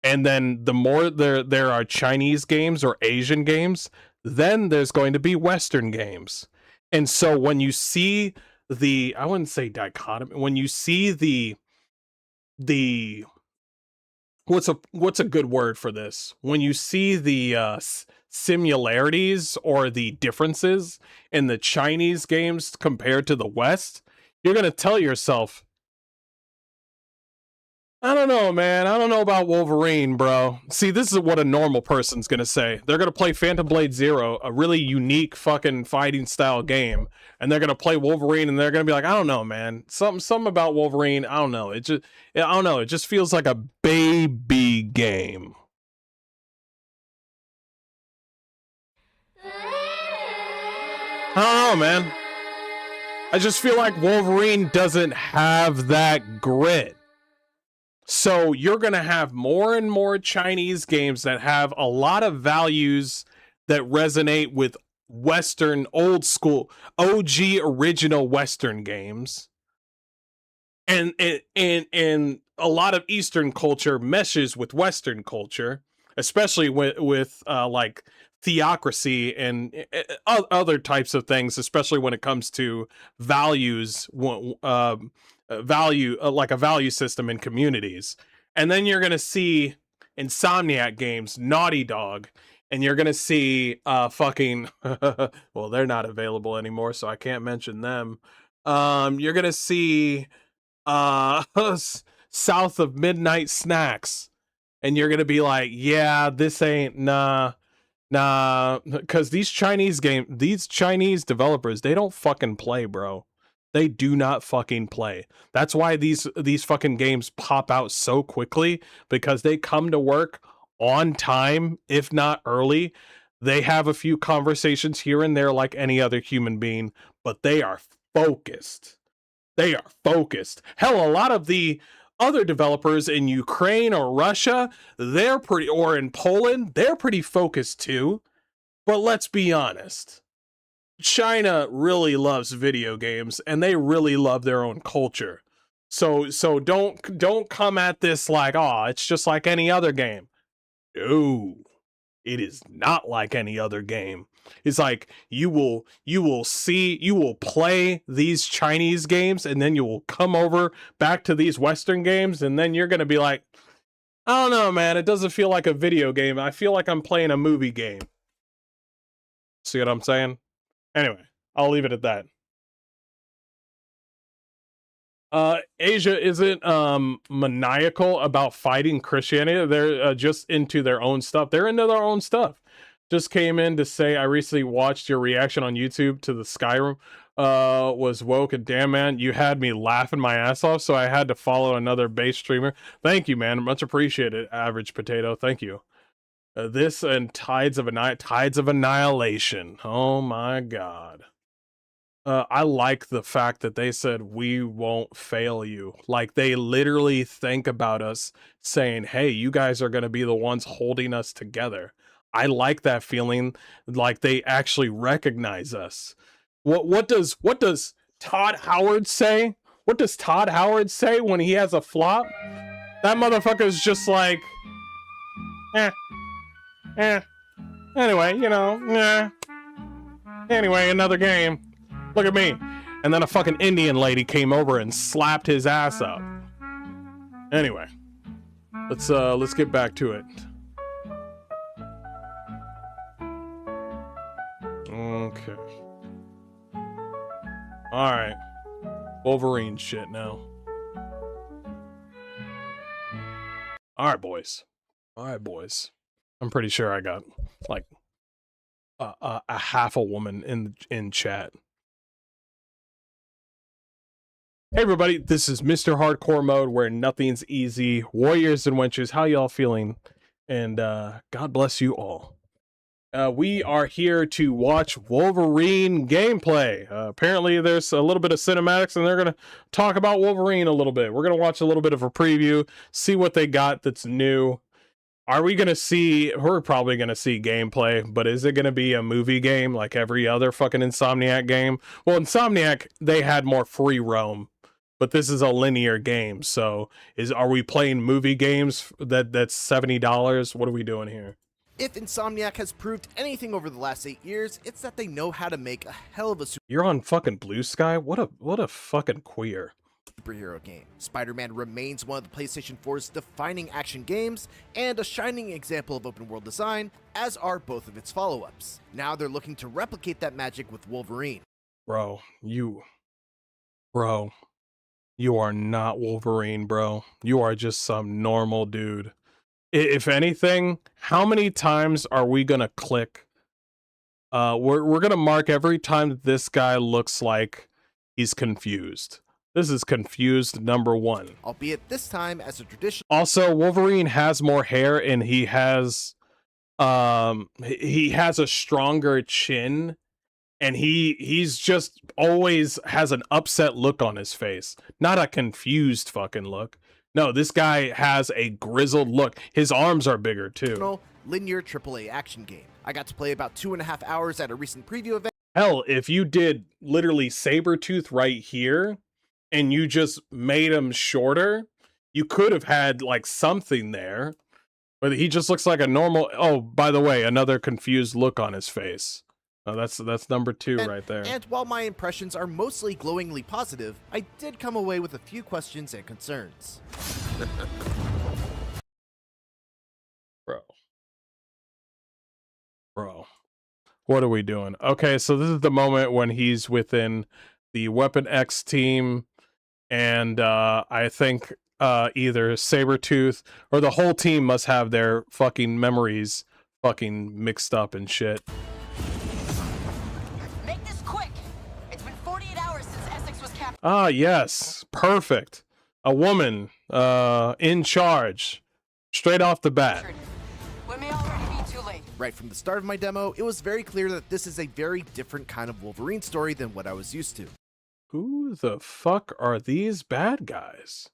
Speaker 1: and then the more there are Chinese games or Asian games, then there's going to be Western games. And so when you see I wouldn't say dichotomy, when you see the what's a good word for this? When you see the similarities or the differences in the Chinese games compared to the West, you're going to tell yourself, I don't know, man. I don't know about Wolverine, bro. See, this is what a normal person's going to say. They're going to play Phantom Blade Zero, a really unique fucking fighting style game, and they're going to play Wolverine, and they're going to be like, I don't know, man. Something about Wolverine, I don't know. I don't know. It just feels like a baby game. I don't know, man. I just feel like Wolverine doesn't have that grit. So you're going to have more and more Chinese games that have a lot of values that resonate with Western, old school, OG original Western games. and a lot of Eastern culture meshes with Western culture, especially with like theocracy and other types of things, especially when it comes to values, value like a value system in communities. And then you're gonna see Insomniac Games, Naughty Dog, and you're gonna see fucking well, they're not available anymore, so I can't mention them. You're gonna see South of Midnight Snacks, and you're gonna be like, yeah, this ain't nah, because these Chinese developers, they don't fucking play, bro. They do not fucking play. That's why these fucking games pop out so quickly, because they come to work on time, if not early. They have a few conversations here and there like any other human being, but they are focused. They are focused. Hell, a lot of the other developers in Ukraine or Russia, or in Poland, they're pretty focused too. But let's be honest. China really loves video games, and they really love their own culture. So don't come at this like, oh, it's just like any other game. No, it is not like any other game. It's like you will play these Chinese games, and then you will come over back to these Western games, and then you're gonna be like, I don't know, man, it doesn't feel like a video game. I feel like I'm playing a movie game. See what I'm saying? Anyway, I'll leave it at that. Asia isn't maniacal about fighting Christianity. They're just into their own stuff. They're into their own stuff. Just came in to say I recently watched your reaction on YouTube to the Skyrim was woke, and damn, man, you had me laughing my ass off, so I had to follow another base streamer. Thank you, man. Much appreciated, Average Potato. Thank you. This and Tides of Annihilation. Oh my god. I like the fact that they said we won't fail you. Like, they literally think about us saying, hey, you guys are going to be the ones holding us together. I like that feeling, like they actually recognize us. What does Todd Howard say? What does Todd Howard say when he has a flop? That motherfucker's just like, anyway, you know, anyway, another game. Look at me. And then a fucking Indian lady came over and slapped his ass up. Anyway, let's get back to it. Okay. All right. Wolverine shit now. All right, boys. I'm pretty sure I got like a half a woman in chat. Hey everybody, this is Mr. Hardcore Mode, where nothing's easy. Warriors and wenches, how y'all feeling? And God bless you all. We are here to watch Wolverine gameplay. Apparently there's a little bit of cinematics, and they're going to talk about Wolverine a little bit. We're going to watch a little bit of a preview, see what they got that's new. Are we going to see... We're probably going to see gameplay, but is it going to be a movie game like every other fucking Insomniac game? Well, Insomniac, they had more free roam, but this is a linear game, so are we playing movie games that's $70? What are we doing here?
Speaker 14: If Insomniac has proved anything over the last 8 years, it's that they know how to make a hell of a
Speaker 1: You're on fucking Blue Sky? What a fucking queer.
Speaker 14: Superhero game. Spider-Man remains one of the PlayStation 4's defining action games, and a shining example of open world design, as are both of its follow-ups. Now they're looking to replicate that magic with Wolverine.
Speaker 1: Bro, you are not Wolverine, bro. You are just some normal dude. If anything, how many times are we gonna click? We're gonna mark every time that this guy looks like he's confused. This is confused number 1.
Speaker 14: Albeit this time as a traditional.
Speaker 1: Also, Wolverine has more hair, and he has a stronger chin, and he's just always has an upset look on his face, not a confused fucking look. No, this guy has a grizzled look. His arms are bigger too.
Speaker 14: Linear AAA action game. I got to play about 2.5 hours at a recent preview event.
Speaker 1: Hell, if you did literally Saber Tooth right here, and you just made him shorter, you could have had like something there. But he just looks like a normal. Oh, by the way, another confused look on his face. Oh, that's number 2 right there.
Speaker 14: And while my impressions are mostly glowingly positive, I did come away with a few questions and concerns.
Speaker 1: Bro, what are we doing? Okay, so this is the moment when he's within the Weapon X team, and I think either Sabretooth or the whole team must have their fucking memories fucking mixed up and shit.
Speaker 15: Make this quick. It's been 48 hours since Essex was captured.
Speaker 1: Ah, yes, perfect. A woman in charge, straight off the bat.
Speaker 15: We may already be too late.
Speaker 14: Right from the start of my demo, it was very clear that this is a very different kind of Wolverine story than what I was used to.
Speaker 1: Who the fuck are these bad guys?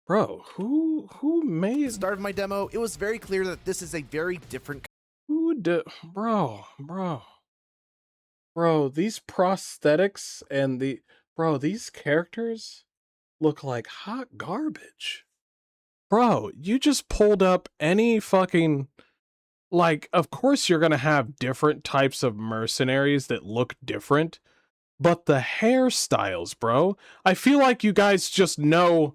Speaker 1: Bro, who made...
Speaker 14: At the start of my demo, it was very clear that this is a very different...
Speaker 1: Bro, these prosthetics and these characters look like hot garbage. Bro, you just pulled up any fucking... Like, of course you're gonna have different types of mercenaries that look different, but the hairstyles, bro, I feel like you guys just know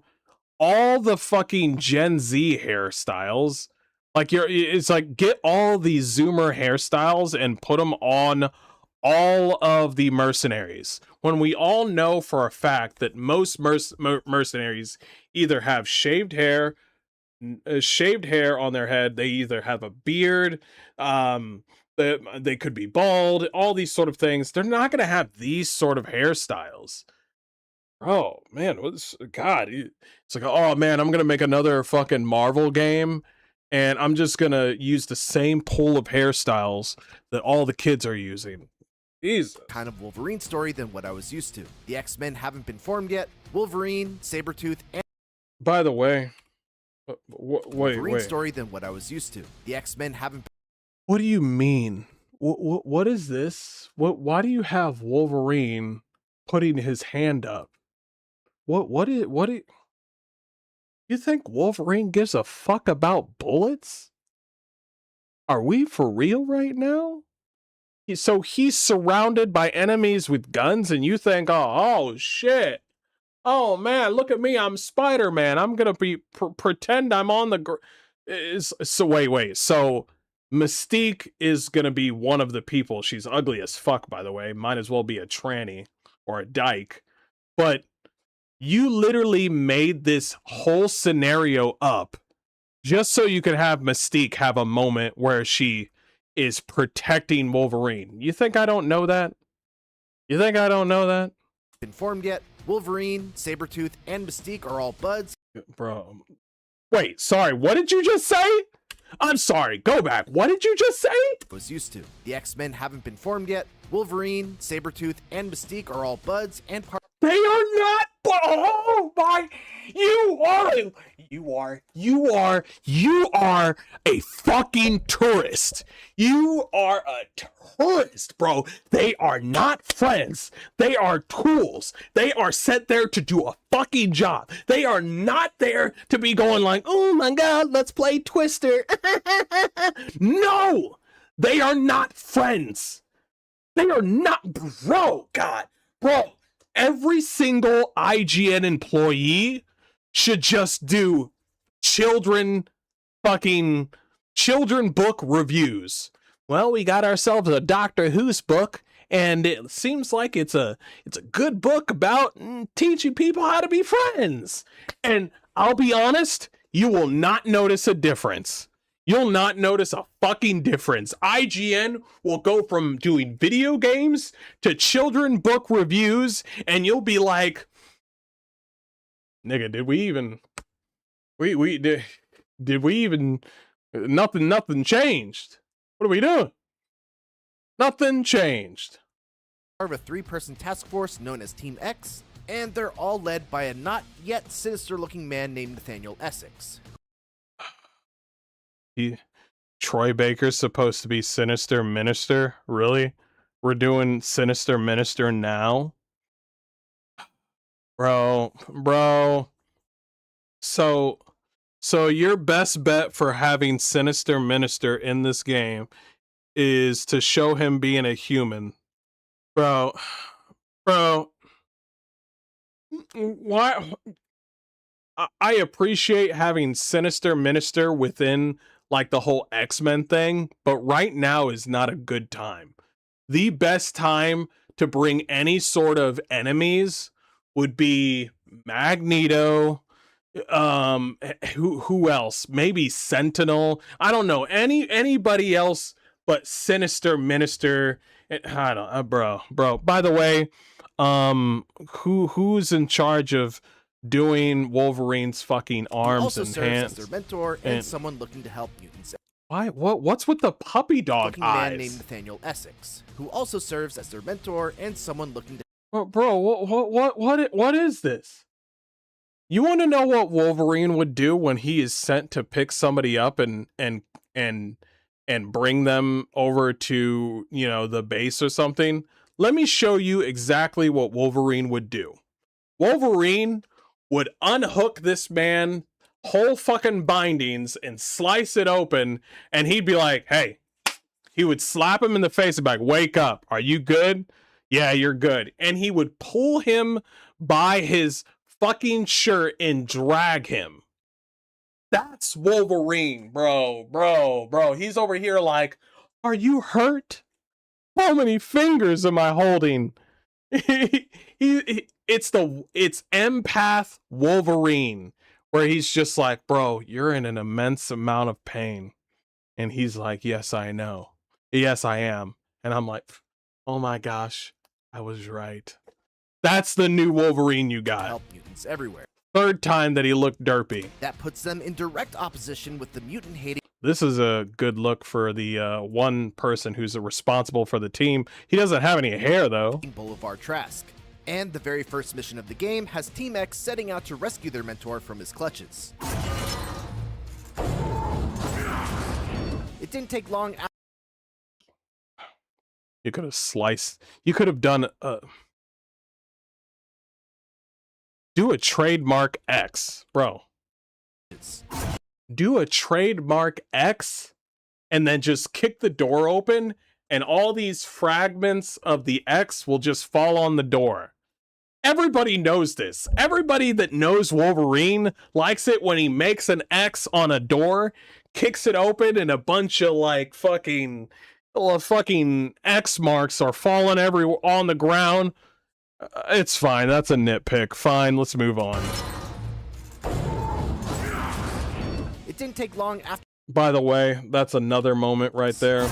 Speaker 1: all the fucking Gen Z hairstyles. Like, it's like, get all these Zoomer hairstyles and put them on all of the mercenaries. When we all know for a fact that most mercenaries either have shaved hair on their head, they either have a beard, they could be bald, all these sort of things. They're not going to have these sort of hairstyles. Oh man, God, it's like, oh man, I'm going to make another fucking Marvel game and I'm just going to use the same pool of hairstyles that all the kids are using. Jesus.
Speaker 14: Kind of Wolverine story than what I was used to. The X-Men haven't been formed yet. Wolverine, Sabretooth, and...
Speaker 1: By the way,
Speaker 14: Wolverine story than what I was used to. The X-Men haven't...
Speaker 1: What do you mean? What is this? Why do you have Wolverine putting his hand up? What do you think Wolverine gives a fuck about bullets? Are we for real right now? So he's surrounded by enemies with guns and you think, oh shit. Oh man, look at me, I'm Spider-Man. I'm gonna be pretend I'm on the so wait. So Mystique is gonna be one of the people. She's ugly as fuck, by the way. Might as well be a tranny or a dyke. But you literally made this whole scenario up just so you could have Mystique have a moment where she is protecting Wolverine. You think I don't know that? You think I don't know that?
Speaker 14: Been formed yet. Wolverine, Sabretooth, and Mystique are all buds.
Speaker 1: Bro. Wait, sorry, what did you just say? I'm sorry, go back. What did you just say?
Speaker 14: Was used to. The X-Men haven't been formed yet. Wolverine, Sabretooth, and Mystique are all buds and part...
Speaker 1: They are not. Oh my! You are a fucking tourist. You are a tourist, bro. They are not friends. They are tools. They are set there to do a fucking job. They are not there to be going like, oh my god, let's play Twister. No, they are not friends. They are not, bro. God, bro. Every single IGN employee should just do children book reviews. Well, we got ourselves a Doctor Who's book, and it seems like it's a good book about teaching people how to be friends. And I'll be honest, you will not notice a difference. You'll not notice a fucking difference. IGN will go from doing video games to children book reviews, and you'll be like, nigga, did we even nothing changed. What are we doing? Nothing changed.
Speaker 14: Part of a 3-person task force known as Team X, and they're all led by a not yet sinister looking man named Nathaniel Essex.
Speaker 1: Troy Baker's supposed to be Sinister Minister? Really? We're doing Sinister Minister now? Bro. So your best bet for having Sinister Minister in this game is to show him being a human. Bro. Why? I appreciate having Sinister Minister within like the whole X-Men thing, but right now is not a good time. The best time to bring any sort of enemies would be Magneto. Who else? Maybe Sentinel. I don't know anybody else but Sinister Minister. I don't, bro. By the way, who's in charge of doing Wolverine's fucking arms
Speaker 14: also
Speaker 1: and
Speaker 14: serves
Speaker 1: hands?
Speaker 14: as their mentor and someone looking to help mutants.
Speaker 1: Why? What's with the puppy dog eyes?
Speaker 14: Man named Nathaniel Essex, who also serves as their mentor and someone looking to.
Speaker 1: Bro, what is this? You want to know what Wolverine would do when he is sent to pick somebody up and bring them over to, you know, the base or something? Let me show you exactly what Wolverine would do. Wolverine would unhook this man whole fucking bindings and slice it open, and he'd be like, hey, he would slap him in the face and be like, wake up, are you good? Yeah, you're good. And he would pull him by his fucking shirt and drag him. That's Wolverine, bro. He's over here like, are you hurt? How many fingers am I holding? It's empath Wolverine, where he's just like, bro, you're in an immense amount of pain. And he's like, yes, I know. Yes, I am. And I'm like, oh my gosh, I was right. That's the new Wolverine you got.
Speaker 14: Help mutants everywhere.
Speaker 1: Third time that he looked derpy.
Speaker 14: That puts them in direct opposition with the mutant hating.
Speaker 1: This is a good look for the one person who's responsible for the team. He doesn't have any hair, though.
Speaker 14: Boulevard Trask. And the very first mission of the game has Team X setting out to rescue their mentor from his clutches. It didn't take long.
Speaker 1: You could have sliced. You could have done do a trademark X, bro. Do a trademark X and then just kick the door open and all these fragments of the X will just fall on the door. Everybody knows this. Everybody that knows Wolverine likes it when he makes an X on a door, kicks it open, and a bunch of like fucking X marks are falling on the ground. It's fine. That's a nitpick. Fine. Let's move on.
Speaker 14: It didn't take long after.
Speaker 1: By the way, that's another moment right there.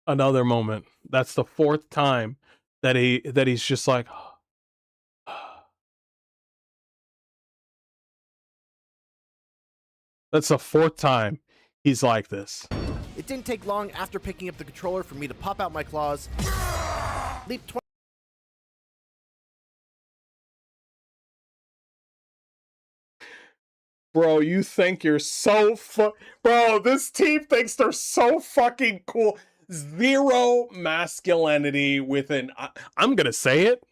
Speaker 1: Another moment. That's the fourth time that he's just like. That's the fourth time he's like this.
Speaker 14: It didn't take long after picking up the controller for me to pop out my claws, leap 20.
Speaker 1: Bro, you think you're so Bro, this team thinks they're so fucking cool. Zero masculinity within. I'm gonna say it.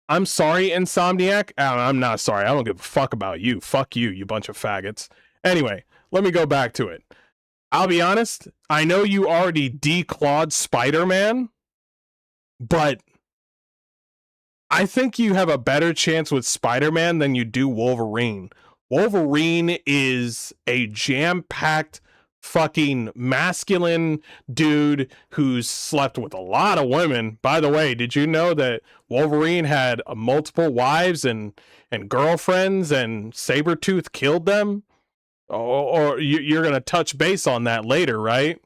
Speaker 1: I'm sorry, Insomniac. I'm not sorry. I don't give a fuck about you. Fuck you, you bunch of faggots. Anyway, let me go back to it. I'll be honest. I know you already declawed Spider-Man, but I think you have a better chance with Spider-Man than you do Wolverine. Wolverine is a jam-packed fucking masculine dude who's slept with a lot of women. By the way, did you know that Wolverine had multiple wives and girlfriends and Sabretooth killed them? Or you're going to touch base on that later, right?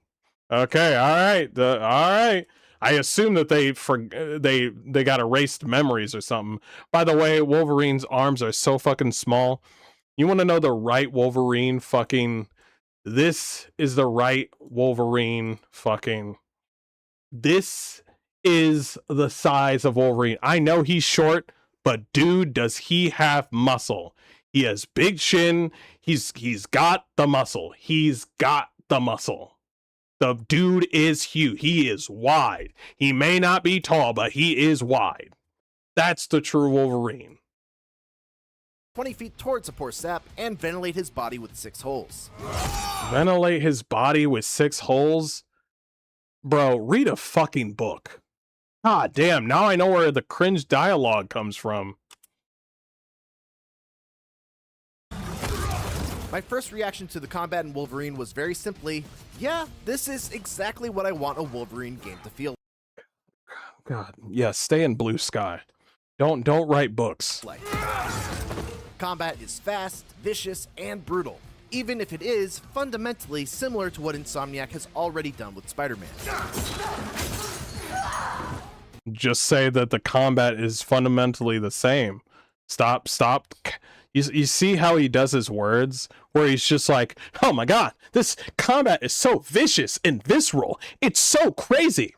Speaker 1: Okay, all right. All right. I assume that they got erased memories or something. By the way, Wolverine's arms are so fucking small. You want to know the right Wolverine fucking... This is the right Wolverine fucking... This is the size of Wolverine. I know he's short, but dude, does he have muscle. He has big chin. He's got the muscle. He's got the muscle. The dude is huge. He is wide. He may not be tall, but he is wide. That's the true Wolverine.
Speaker 14: 20 feet towards a poor sap and ventilate his body with 6 holes.
Speaker 1: Ventilate his body with 6 holes? Bro, read a fucking book. God damn, now I know where the cringe dialogue comes from.
Speaker 14: My first reaction to the combat in Wolverine was very simply, yeah, this is exactly what I want a Wolverine game to feel
Speaker 1: God, yeah, stay in Blue Sky. Don't write books.
Speaker 14: like. Combat is fast, vicious, and brutal, even if it is fundamentally similar to what Insomniac has already done with Spider-Man.
Speaker 1: Just say that the combat is fundamentally the same. Stop. You see how he does his words? Where he's just like, oh my god, this combat is so vicious and visceral. It's so crazy.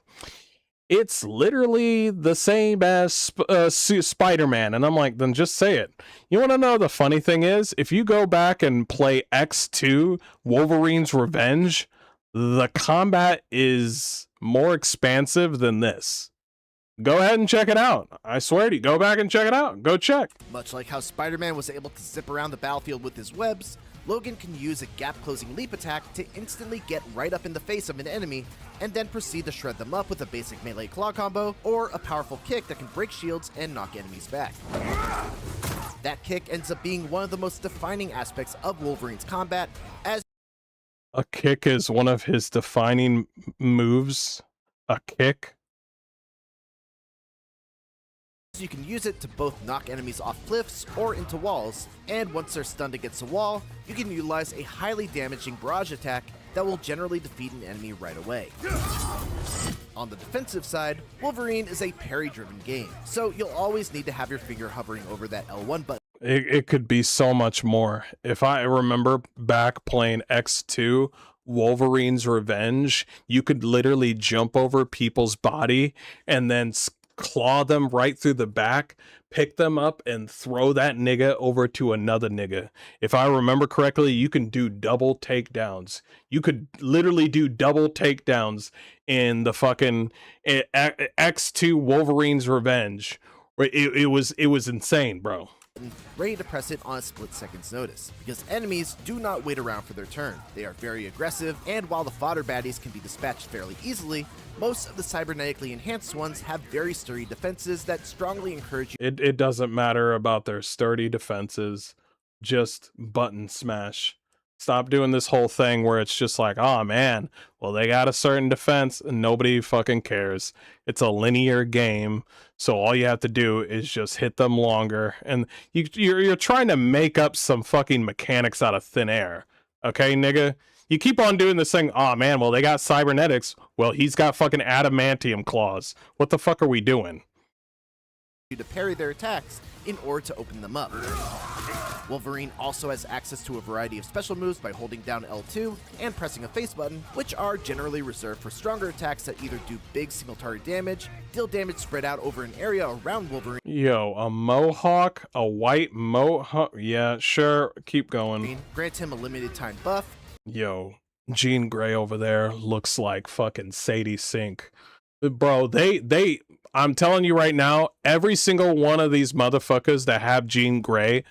Speaker 1: It's literally the same as Spider-Man. And I'm like, then just say it. You want to know the funny thing is? If you go back and play X2, Wolverine's Revenge, the combat is more expansive than this. Go ahead and check it out. I swear to you, go back and check it out. Go check.
Speaker 14: Much like how Spider-Man was able to zip around the battlefield with his webs, Logan can use a gap-closing leap attack to instantly get right up in the face of an enemy and then proceed to shred them up with a basic melee claw combo or a powerful kick that can break shields and knock enemies back. That kick ends up being one of the most defining aspects of Wolverine's combat, as
Speaker 1: a kick is one of his defining moves. A kick?
Speaker 14: you can use it to both knock enemies off cliffs or into walls, and once they're stunned against a wall, you can utilize a highly damaging barrage attack that will generally defeat an enemy right away. On the defensive side, Wolverine is a parry-driven game, so you'll always need to have your finger hovering over that L1 button.
Speaker 1: It could be so much more. If I remember back playing X2, Wolverine's Revenge, you could literally jump over people's body and then claw them right through the back, pick them up, and throw that nigga over to another nigga. If I remember correctly, you can do double takedowns. You could literally do double takedowns in the fucking X2 Wolverine's Revenge. It was insane, bro.
Speaker 14: Ready to press it on a split second's notice, because enemies do not wait around for their turn. They are very aggressive, and while the fodder baddies can be dispatched fairly easily, most of the cybernetically enhanced ones have very sturdy defenses that strongly encourage you.
Speaker 1: It doesn't matter about their sturdy defenses, just button smash. Stop doing this whole thing where it's just like, oh man, well they got a certain defense and nobody fucking cares. It's a linear game, so all you have to do is just hit them longer, and you're trying to make up some fucking mechanics out of thin air. Okay, nigga? You keep on doing this thing, oh man, well they got cybernetics, well he's got fucking adamantium claws. What the fuck are we doing?
Speaker 14: To parry their attacks in order to open them up. Wolverine also has access to a variety of special moves by holding down L2 and pressing a face button, which are generally reserved for stronger attacks that either do big single target damage, deal damage spread out over an area around Wolverine.
Speaker 1: Yo, a mohawk? A white mohawk? Yeah, sure, keep going.
Speaker 14: Grant him a limited time buff.
Speaker 1: Yo, Jean Grey over there looks like fucking Sadie Sink. Bro, I'm telling you right now, every single one of these motherfuckers that have Jean Grey,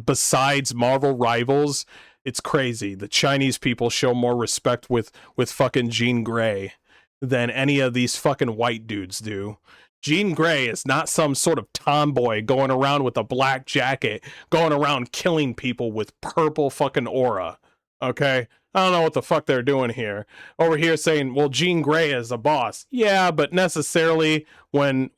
Speaker 1: besides Marvel Rivals, it's crazy. The Chinese people show more respect with fucking Jean Grey than any of these fucking white dudes do. Jean Grey is not some sort of tomboy going around with a black jacket, going around killing people with purple fucking aura. Okay? I don't know what the fuck they're doing here. Over here saying, well, Jean Grey is a boss. Yeah, but necessarily when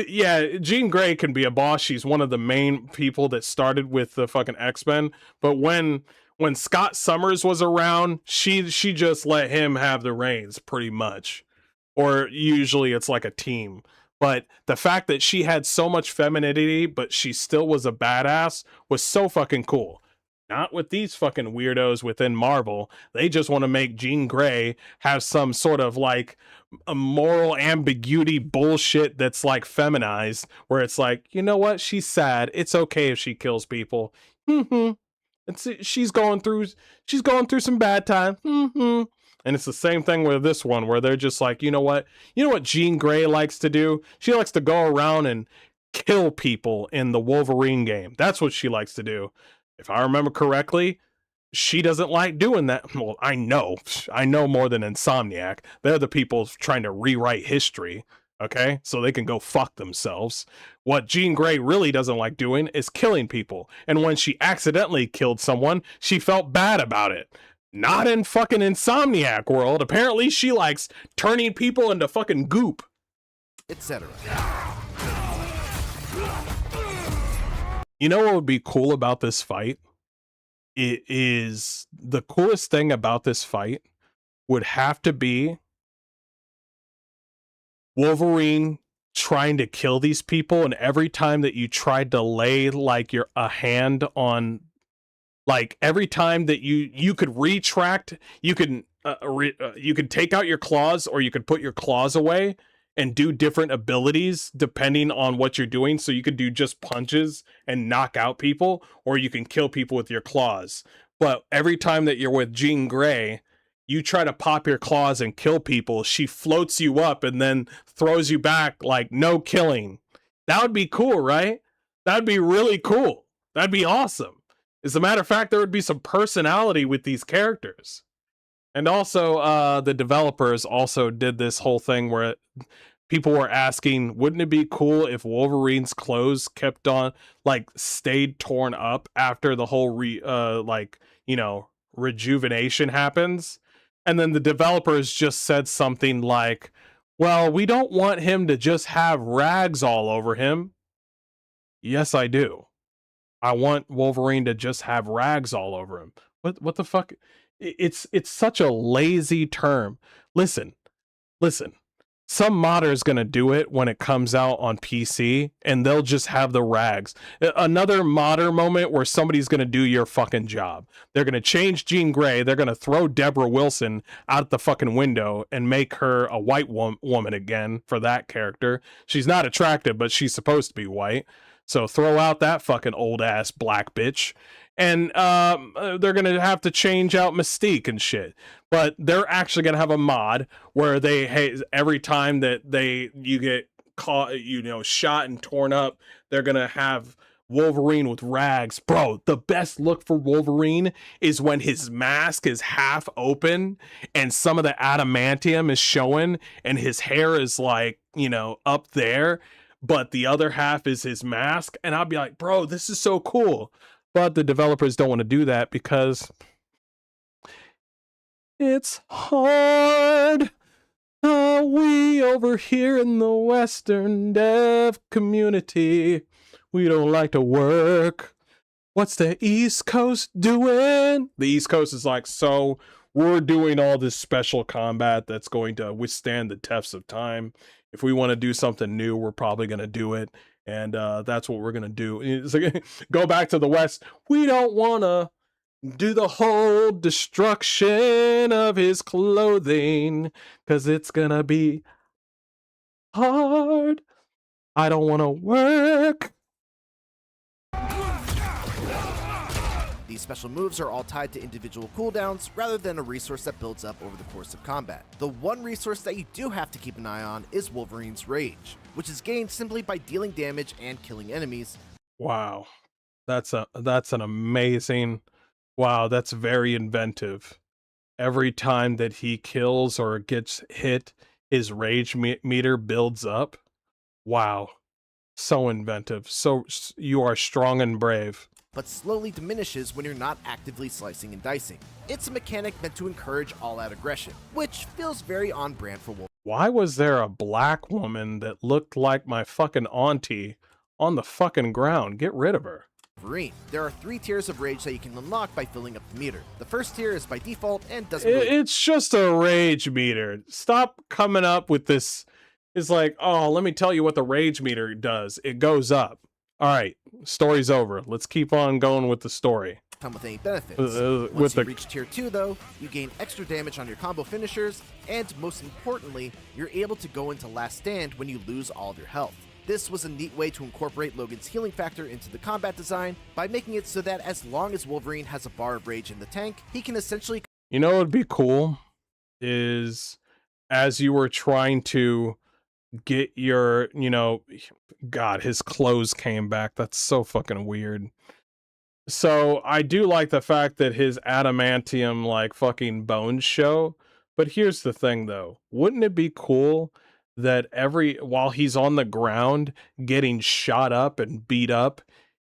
Speaker 1: yeah, Jean Grey can be a boss. She's one of the main people that started with the fucking X-Men. But when Scott Summers was around, she just let him have the reins pretty much. Or usually it's like a team. But the fact that she had so much femininity, but she still was a badass, was so fucking cool. Not with these fucking weirdos within Marvel. They just want to make Jean Grey have some sort of like a moral ambiguity bullshit that's like feminized, where it's like, you know what? She's sad. It's okay if she kills people. she's going through some bad time. And it's the same thing with this one, where they're just like, you know what Jean Grey likes to do? She likes to go around and kill people in the Wolverine game. That's what she likes to do. If I remember correctly, she doesn't like doing that. Well, I know more than Insomniac. They're the people trying to rewrite history. Okay, so they can go fuck themselves. What Jean Grey really doesn't like doing is killing people. And when she accidentally killed someone, she felt bad about it. Not in fucking Insomniac world. Apparently she likes turning people into fucking goop,
Speaker 14: etc.
Speaker 1: You know what would be cool about this fight? It is the coolest thing about this fight would have to be Wolverine trying to kill these people, and every time that you tried to lay like a hand on, like every time that you could retract, you could take out your claws, or you could put your claws away and do different abilities depending on what you're doing. So you could do just punches and knock out people, or you can kill people with your claws. But every time that you're with Jean Grey, you try to pop your claws and kill people, she floats you up and then throws you back like no killing. That would be cool, right? That'd be really cool. That'd be awesome. As a matter of fact, there would be some personality with these characters. And also, the developers also did this whole thing where people were asking, wouldn't it be cool if Wolverine's clothes kept on, like, stayed torn up after the whole rejuvenation happens? And then the developers just said something like, well, we don't want him to just have rags all over him. Yes, I do. I want Wolverine to just have rags all over him. What the fuck? It's such a lazy term. Listen. Some modder's gonna do it when it comes out on PC, and they'll just have the rags. Another modder moment where somebody's gonna do your fucking job. They're gonna change Jean Grey. They're gonna throw Deborah Wilson out the fucking window and make her a white woman again for that character. She's not attractive, but she's supposed to be white. So throw out that fucking old ass black bitch. And they're gonna have to change out Mystique and shit. But they're actually gonna have a mod where every time that you get caught, shot and torn up, they're gonna have Wolverine with rags. Bro, the best look for Wolverine is when his mask is half open and some of the adamantium is showing and his hair is like, up there, but the other half is his mask. And I'll be like, bro, this is so cool. But the developers don't want to do that because it's hard. We over here in the Western dev community, we don't like to work. What's the East Coast doing? The East Coast is like, so we're doing all this special combat that's going to withstand the tests of time. If we want to do something new, we're probably going to do it. And that's what we're going to do. It's like, go back to the West. We don't want to do the whole destruction of his clothing because it's going to be hard. I don't want to work.
Speaker 14: These special moves are all tied to individual cooldowns rather than a resource that builds up over the course of combat. The one resource that you do have to keep an eye on is Wolverine's Rage, which is gained simply by dealing damage and killing enemies.
Speaker 1: Wow. That's an amazing... Wow, that's very inventive. Every time that he kills or gets hit, his rage meter builds up. Wow. So inventive. So you are strong and brave.
Speaker 14: But slowly diminishes when you're not actively slicing and dicing. It's a mechanic meant to encourage all-out aggression, which feels very on brand for Wolverine.
Speaker 1: Why was there a black woman that looked like my fucking auntie on the fucking ground? Get rid of her.
Speaker 14: There are 3 tiers of rage that you can unlock by filling up the meter. The first tier is by default and doesn't
Speaker 1: It's just a rage meter. Stop coming up with this. It's like, oh, let me tell you what the rage meter does. It goes up. All right, story's over. Let's keep on going with the story.
Speaker 14: Come with any benefits. Once you reach tier 2 though, you gain extra damage on your combo finishers, and most importantly, you're able to go into last stand when you lose all of your health. This was a neat way to incorporate Logan's healing factor into the combat design by making it so that as long as Wolverine has a bar of rage in the tank, he can essentially...
Speaker 1: You know what would be cool is as you were trying to get your, you know, God, his clothes came back. That's so fucking weird. So I do like the fact that his adamantium like fucking bones show. But here's the thing though. Wouldn't it be cool that while he's on the ground getting shot up and beat up,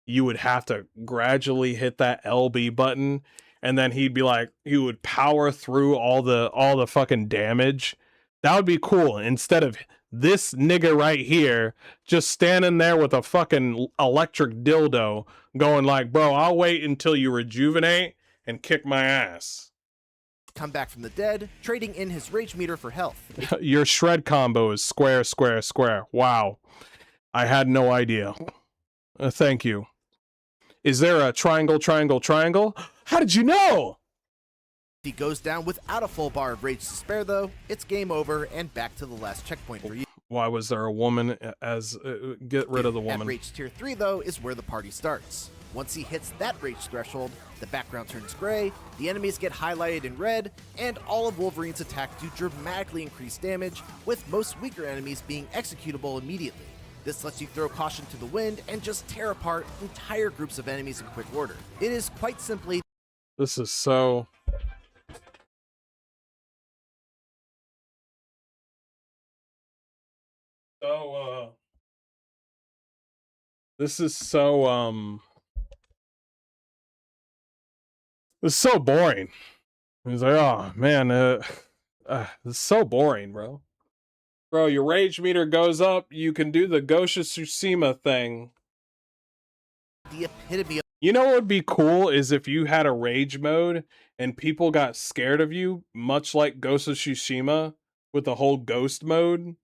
Speaker 1: you would have to gradually hit that LB button and then he would power through all the fucking damage. That would be cool. Instead of this nigga right here just standing there with a fucking electric dildo going like, bro, I'll wait until you rejuvenate and kick my ass.
Speaker 14: Come back from the dead, trading in his rage meter for health.
Speaker 1: Your shred combo is square, square, square. Wow. I had no idea. Thank you. Is there a triangle, triangle, triangle? How did you know?
Speaker 14: If he goes down without a full bar of rage to spare though, it's game over and back to the last checkpoint for you.
Speaker 1: Why was there a woman get rid of the woman?
Speaker 14: At rage tier 3 though is where the party starts. Once he hits that rage threshold, the background turns gray, the enemies get highlighted in red, and all of Wolverine's attacks do dramatically increase damage, with most weaker enemies being executable immediately. This lets you throw caution to the wind and just tear apart entire groups of enemies in quick order. It is quite simply...
Speaker 1: This is so... This is so, it's so boring. He's like, oh, man, it's so boring, bro. Bro, your rage meter goes up, you can do the Ghost of Tsushima thing.
Speaker 14: The epitome of...
Speaker 1: You know what would be cool is if you had a rage mode and people got scared of you, much like Ghost of Tsushima with the whole ghost mode.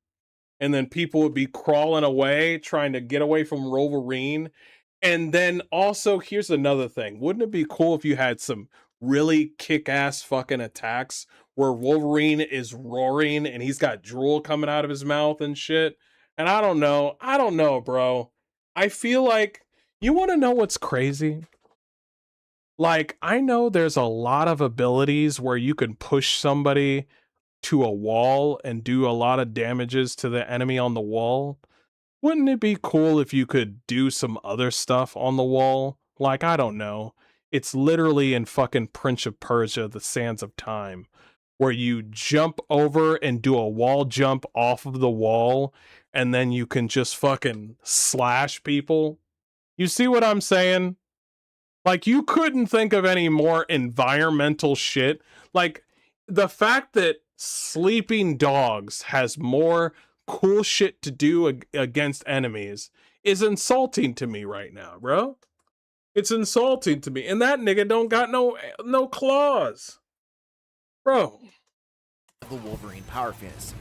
Speaker 1: And then people would be crawling away, trying to get away from Wolverine. And then also, here's another thing. Wouldn't it be cool if you had some really kick-ass fucking attacks where Wolverine is roaring and he's got drool coming out of his mouth and shit? And I don't know, bro. I feel like, you want to know what's crazy? Like, I know there's a lot of abilities where you can push somebody to a wall and do a lot of damages to the enemy on the wall. Wouldn't it be cool if you could do some other stuff on the wall? Like, I don't know. It's literally in fucking Prince of Persia, The Sands of Time, where you jump over and do a wall jump off of the wall, and then you can just fucking slash people. You see what I'm saying? Like, you couldn't think of any more environmental shit. Like, the fact that Sleeping Dogs has more cool shit to do against enemies is insulting to me right now, bro. It's insulting to me. And that nigga don't got no claws. Bro.
Speaker 14: The Wolverine power fantasy.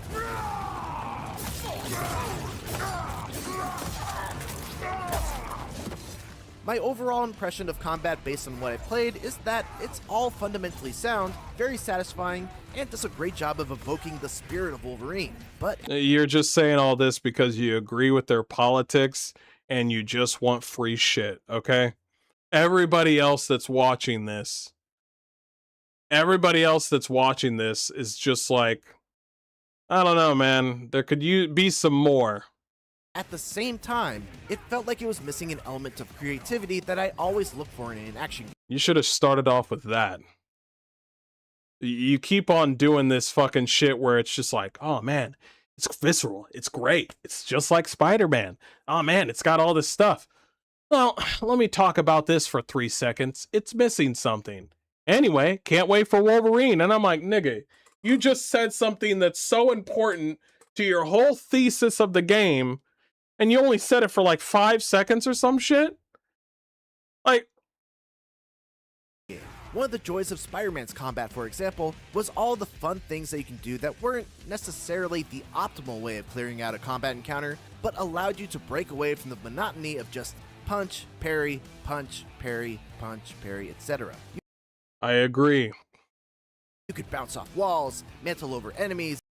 Speaker 14: My overall impression of combat based on what I played is that it's all fundamentally sound, very satisfying, and does a great job of evoking the spirit of Wolverine. But
Speaker 1: you're just saying all this because you agree with their politics and you just want free shit, okay? Everybody else that's watching this is just like, I don't know, man. There could be some more.
Speaker 14: At the same time, it felt like it was missing an element of creativity that I always look for in an action game.
Speaker 1: You should have started off with that. You keep on doing this fucking shit where it's just like, oh man, it's visceral, it's great, it's just like Spider-Man. Oh man, it's got all this stuff. Well, let me talk about this for 3 seconds. It's missing something. Anyway, can't wait for Wolverine. And I'm like, nigga, you just said something that's so important to your whole thesis of the game, and you only said it for like 5 seconds or some shit? Like,
Speaker 14: one of the joys of Spider-Man's combat, for example, was all the fun things that you can do that weren't necessarily the optimal way of clearing out a combat encounter, but allowed you to break away from the monotony of just punch, parry, punch, parry, punch, parry, etc.
Speaker 1: I agree.
Speaker 14: You could bounce off walls, mantle over enemies,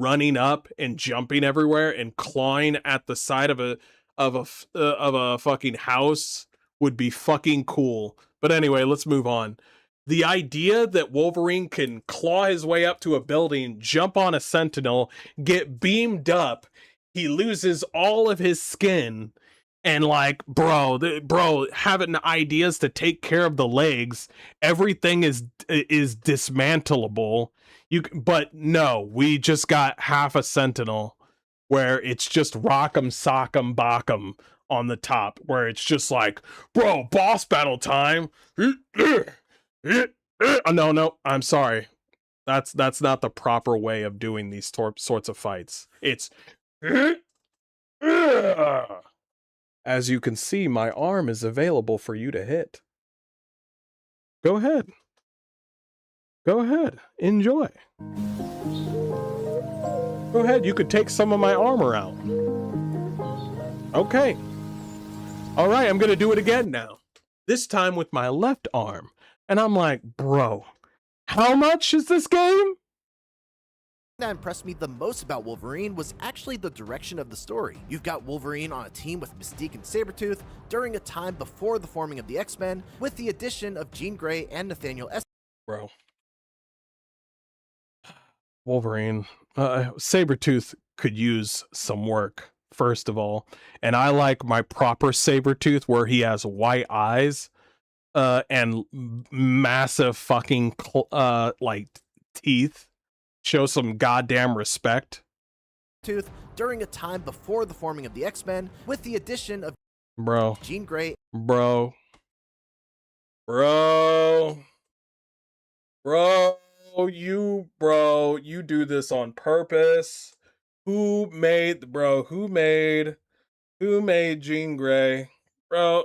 Speaker 1: running up and jumping everywhere and clawing at the side of a fucking house would be fucking cool. But anyway, let's move on. The idea that Wolverine can claw his way up to a building, jump on a sentinel, get beamed up, he loses all of his skin, and like, bro, having ideas to take care of the legs, everything is dismantleable. But no, we just got half a sentinel where it's just rock'em sock'em bock'em on the top, where it's just like, bro, boss battle time. No, I'm sorry. That's not the proper way of doing these sorts of fights. It's as you can see, my arm is available for you to hit. Go ahead. Go ahead. Enjoy. Go ahead. You could take some of my armor out. Okay. All right. I'm going to do it again now. This time with my left arm. And I'm like, bro, how much is this game?
Speaker 14: That impressed me the most about Wolverine was actually the direction of the story. You've got Wolverine on a team with Mystique and Sabretooth during a time before the forming of the X-Men, with the addition of Jean Grey and Nathaniel S.
Speaker 1: Bro. Wolverine. Sabretooth could use some work, first of all. And I like my proper Sabretooth where he has white eyes and massive fucking like teeth. Show some goddamn respect.
Speaker 14: During a time before the forming of the X-Men, with the addition of Jean Grey.
Speaker 1: Bro, you do this on purpose. Who made Jean Grey? Bro,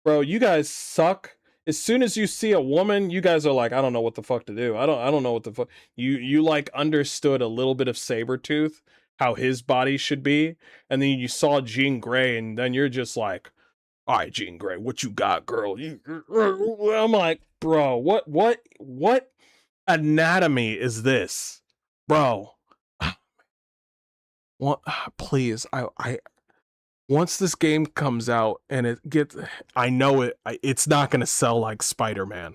Speaker 1: you guys suck. As soon as you see a woman, you guys are like, I don't know what the fuck to do. I don't know what the fuck. You like understood a little bit of Sabretooth, how his body should be, and then you saw Jean Grey, and then you're just like, all right, Jean Grey, what you got, girl? I'm like, bro, what anatomy is this, bro? What? Please, I. Once this game comes out and it gets, I know it's not going to sell like Spider-Man.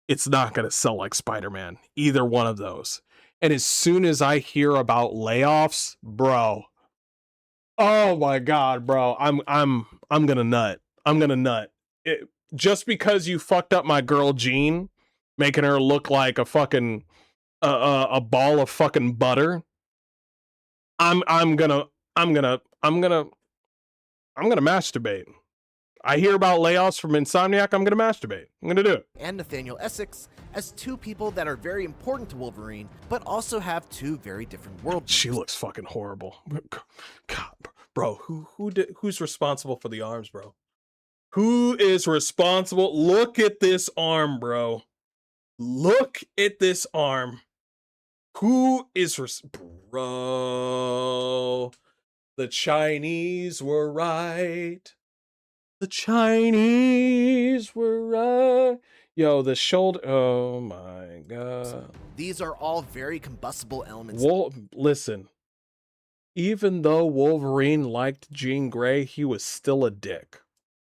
Speaker 1: It's not going to sell like Spider-Man. Either one of those. And as soon as I hear about layoffs, bro, oh my God, bro, I'm going to nut. I'm going to nut. Just because you fucked up my girl Jean, making her look like a fucking, a ball of fucking butter. I'm gonna masturbate. I hear about layoffs from Insomniac, I'm gonna masturbate. I'm gonna do it.
Speaker 14: And Nathaniel Essex as two people that are very important to Wolverine, but also have two very different worldviews.
Speaker 1: She looks fucking horrible. God, bro, who's responsible for the arms, bro? Who is responsible? Look at this arm, bro. Look at this arm. Who is bro? The Chinese were right. The Chinese were right. Yo, the shoulder. Oh my God.
Speaker 14: These are all very combustible elements.
Speaker 1: Listen. Even though Wolverine liked Jean Grey, he was still a dick.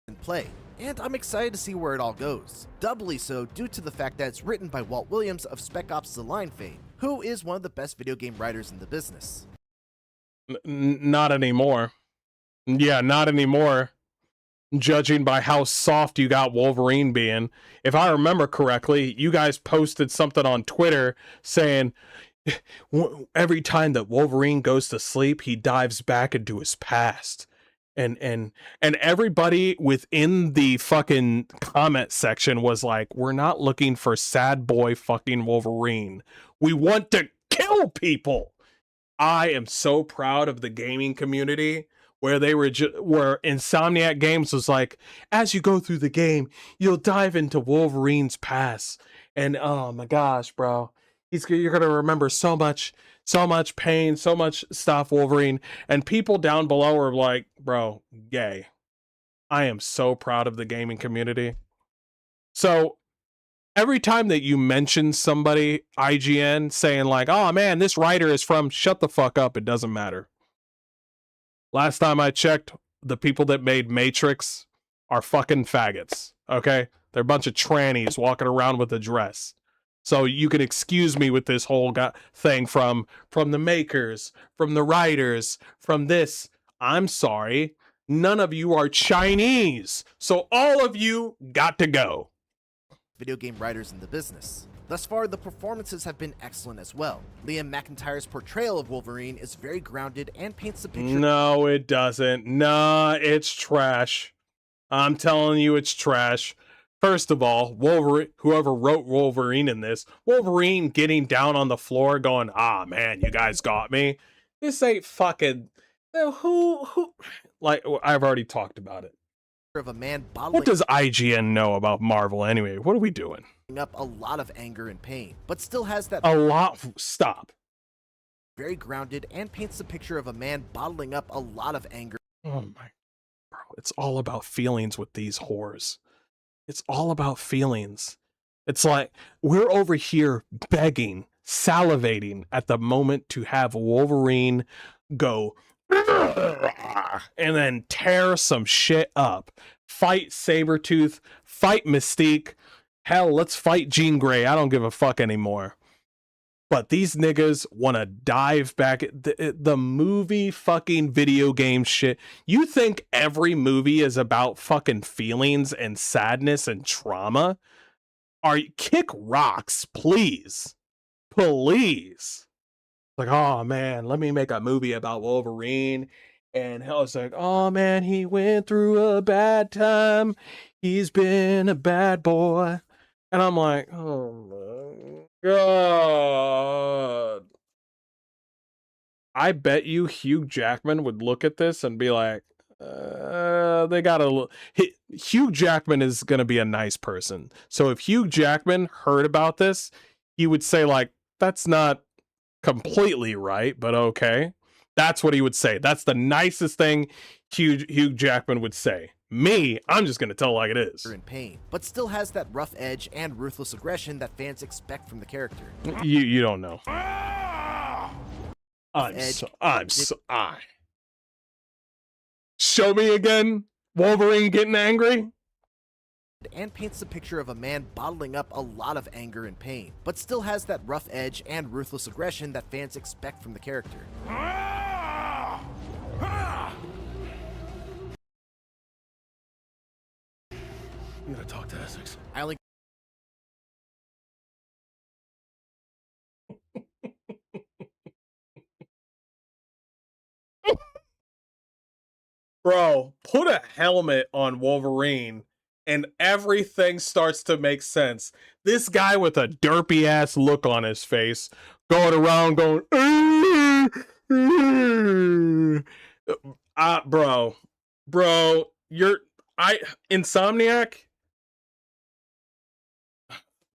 Speaker 14: In play. And I'm excited to see where it all goes. Doubly so due to the fact that it's written by Walt Williams of Spec Ops: The Line fame, who is one of the best video game writers in the business.
Speaker 1: Not anymore. Yeah, not anymore. Judging by how soft you got Wolverine being. If I remember correctly, you guys posted something on Twitter saying every time that Wolverine goes to sleep, he dives back into his past. And everybody within the fucking comment section was like, we're not looking for sad boy fucking Wolverine. We want to kill people. I am so proud of the gaming community where they were where Insomniac Games was like, as you go through the game, you'll dive into Wolverine's past. And oh my gosh, bro, you're gonna remember so much pain, so much stuff, Wolverine. And people down below are like, bro, gay. I am so proud of the gaming community. So Every time that you mention somebody, IGN, saying like, oh man, this writer is from, shut the fuck up, it doesn't matter. Last time I checked, the people that made Matrix are fucking faggots, okay? They're a bunch of trannies walking around with a dress. So you can excuse me with this whole thing from the makers, from the writers, from this. I'm sorry, none of you are Chinese, so all of you got to go.
Speaker 14: Video game writers in the business. Thus far, the performances have been excellent as well. Liam McIntyre's portrayal of Wolverine is very grounded and paints the picture.
Speaker 1: No, it doesn't. Nah, it's trash. I'm telling you, it's trash. First of all, Wolverine, whoever wrote Wolverine in this, Wolverine getting down on the floor going, ah, man, you guys got me. This ain't fucking, who, like, I've already talked about it.
Speaker 14: Of a man
Speaker 1: what does IGN know about Marvel anyway? What are we doing?
Speaker 14: Up a lot of anger and pain, but still has that
Speaker 1: stop.
Speaker 14: Very grounded and paints the picture of a man bottling up a lot of anger.
Speaker 1: Oh my, bro, it's all about feelings with these whores. It's all about feelings. It's like we're over here begging, salivating at the moment to have Wolverine go and then tear some shit up. Fight Sabretooth, fight Mystique. Hell, let's fight Jean Grey. I don't give a fuck anymore. But these niggas want to dive back at the movie fucking video game shit. You think every movie is about fucking feelings and sadness and trauma? Kick rocks, please. Please. Like, oh man, let me make a movie about Wolverine. And hell, it's like, oh man, he went through a bad time. He's been a bad boy. And I'm like, oh my God. I bet you Hugh Jackman would look at this and be like, they gotta Hugh Jackman is gonna be a nice person. So if Hugh Jackman heard about this, he would say like, that's not completely right, but okay. That's what he would say. That's the nicest thing Hugh Jackman would say. Me, I'm just gonna tell like it is.
Speaker 14: In pain, but still has that rough edge and ruthless aggression that fans expect from the character.
Speaker 1: You don't know. Show me again Wolverine getting angry.
Speaker 14: And paints the picture of a man bottling up a lot of anger and pain, but still has that rough edge and ruthless aggression that fans expect from the character.
Speaker 8: You gotta talk to Essex.
Speaker 14: I only
Speaker 1: Bro, put a helmet on Wolverine and everything starts to make sense. This guy with a derpy ass look on his face going around going bro, you're Insomniac,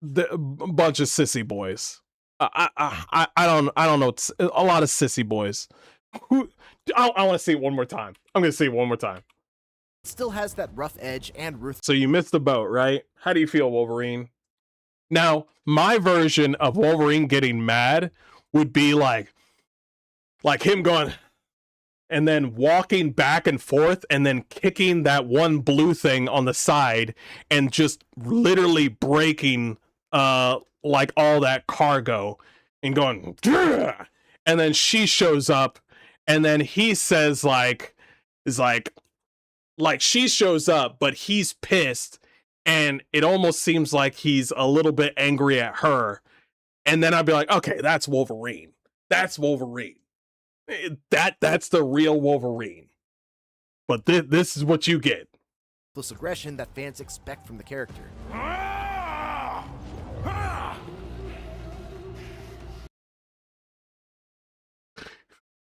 Speaker 1: the bunch of sissy boys. I don't know. It's a lot of sissy boys. I want to see it one more time. I'm gonna see it one more time.
Speaker 14: Still has that rough edge and ruthless.
Speaker 1: So you missed the boat, right? How do you feel, Wolverine? Now, my version of Wolverine getting mad would be like him going and then walking back and forth and then kicking that one blue thing on the side and just literally breaking like all that cargo and going Grr! And then she shows up and then he says she shows up but he's pissed and it almost seems like he's a little bit angry at her, and then I'd be like, okay, that's Wolverine. That's Wolverine. That's the real Wolverine. But this is what you get.
Speaker 14: This aggression that fans expect from the character.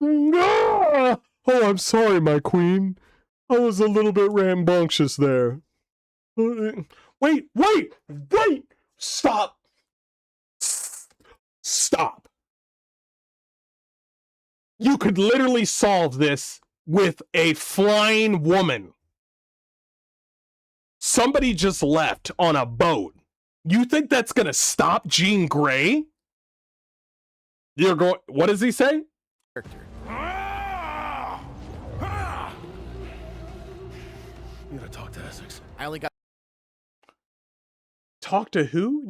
Speaker 1: Oh, I'm sorry, my queen. I was a little bit rambunctious there. Wait! Stop! Stop! You could literally solve this with a flying woman. Somebody just left on a boat You think that's gonna stop Jean Grey? You're going. What does he say?
Speaker 14: Character.
Speaker 8: You gotta talk to Essex.
Speaker 14: I only got.
Speaker 1: Talk to who?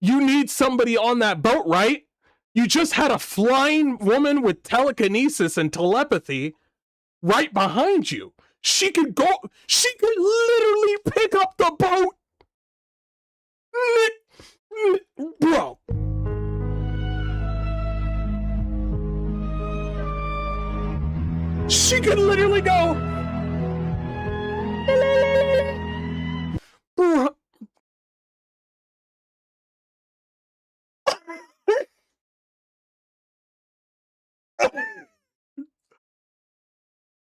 Speaker 1: You need somebody on that boat, right? You just had a flying woman with telekinesis and telepathy right behind you. She could literally pick up the boat. Bro. She could literally go. Bro.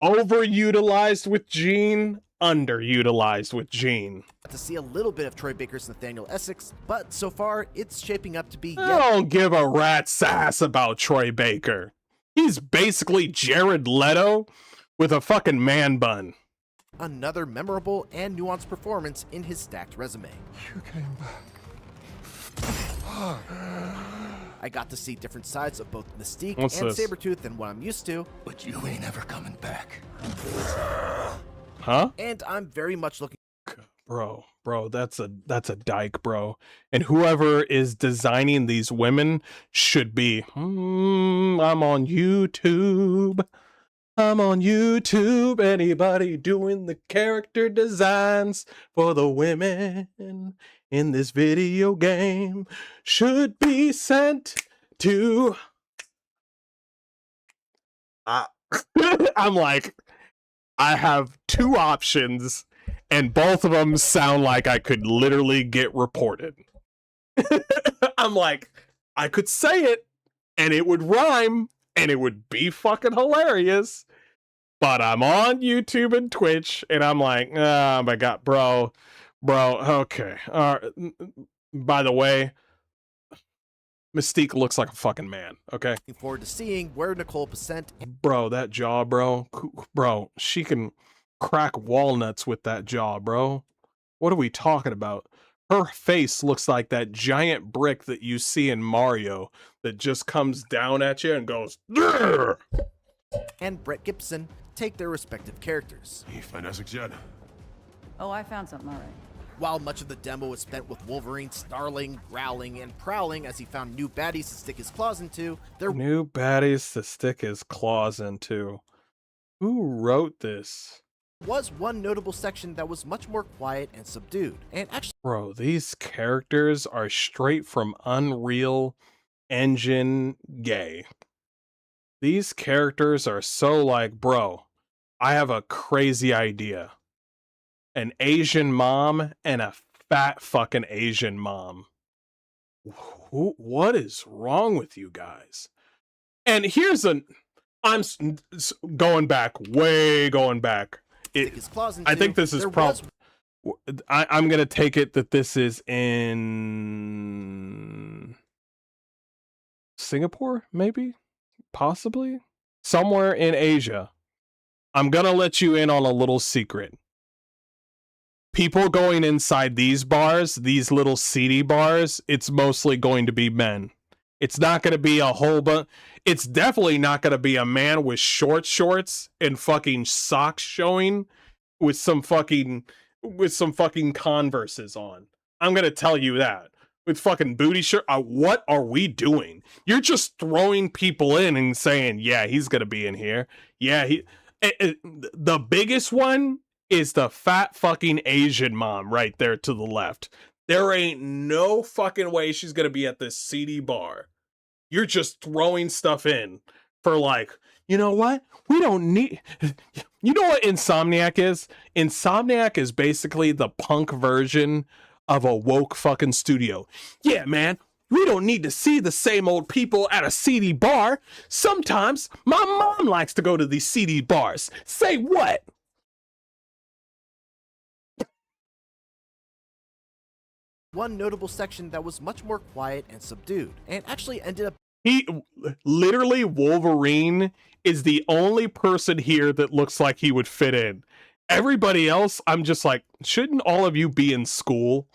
Speaker 1: Overutilized with Jean, underutilized with Jean.
Speaker 14: To see a little bit of Troy Baker's Nathaniel Essex, but so far it's shaping up to be.
Speaker 1: I don't give a rat's ass about Troy Baker. He's basically Jared Leto with a fucking man bun.
Speaker 14: Another memorable and nuanced performance in his stacked resume.
Speaker 8: You came back.
Speaker 14: I got to see different sides of both Mystique
Speaker 1: What's
Speaker 14: and
Speaker 1: this?
Speaker 14: Sabretooth than what I'm used to.
Speaker 8: But you ain't ever coming back.
Speaker 1: Huh?
Speaker 14: And I'm very much looking.
Speaker 1: Bro, that's a dyke, bro. And whoever is designing these women should be. I'm on YouTube. I'm on YouTube. Anybody doing the character designs for the women in this video game should be sent to. I'm like, I have two options, and both of them sound like I could literally get reported. I'm like, I could say it, and it would rhyme, and it would be fucking hilarious. But I'm on YouTube and Twitch, and I'm like, oh my god, bro, okay. By the way, Mystique looks like a fucking man, okay?
Speaker 14: Looking forward to seeing where Nicole Pacent.
Speaker 1: Bro, that jaw, bro, she can crack walnuts with that jaw, bro. What are we talking about? Her face looks like that giant brick that you see in Mario that just comes down at you and goes, "Grr!"
Speaker 14: And Brett Gibson take their respective characters.
Speaker 8: You find Essex yet?
Speaker 15: Oh, I found something already.
Speaker 14: While much of the demo was spent with Wolverine snarling, growling, and prowling as he found new baddies to stick his claws into, there
Speaker 1: new baddies to stick his claws into. Who wrote this?
Speaker 14: Was one notable section that was much more quiet and subdued, and actually,
Speaker 1: bro, these characters are straight from Unreal Engine gay. These characters are so like, bro, I have a crazy idea. An Asian mom and a fat fucking Asian mom. What is wrong with you guys? And here's I'm going back, way going back. I think this is probably. I'm gonna take it that this is in Singapore, maybe, possibly, somewhere in Asia. I'm gonna let you in on a little secret. People going inside these bars, these little seedy bars, it's mostly going to be men. It's not going to be a whole bunch. It's definitely not going to be a man with shorts and fucking socks showing with some fucking Converses on. I'm going to tell you that. With fucking booty shirt. What are we doing? You're just throwing people in and saying, yeah, he's going to be in here. Yeah, the biggest one is the fat fucking Asian mom right there to the left. There ain't no fucking way she's gonna be at this seedy bar. You're just throwing stuff in for like, you know what? We don't need. You know what Insomniac is? Insomniac is basically the punk version of a woke fucking studio. Yeah, man. We don't need to see the same old people at a seedy bar. Sometimes my mom likes to go to these seedy bars. Say what?
Speaker 14: One notable section that was much more quiet and subdued, and actually ended up.
Speaker 1: Literally, Wolverine is the only person here that looks like he would fit in. Everybody else, I'm just like, shouldn't all of you be in school?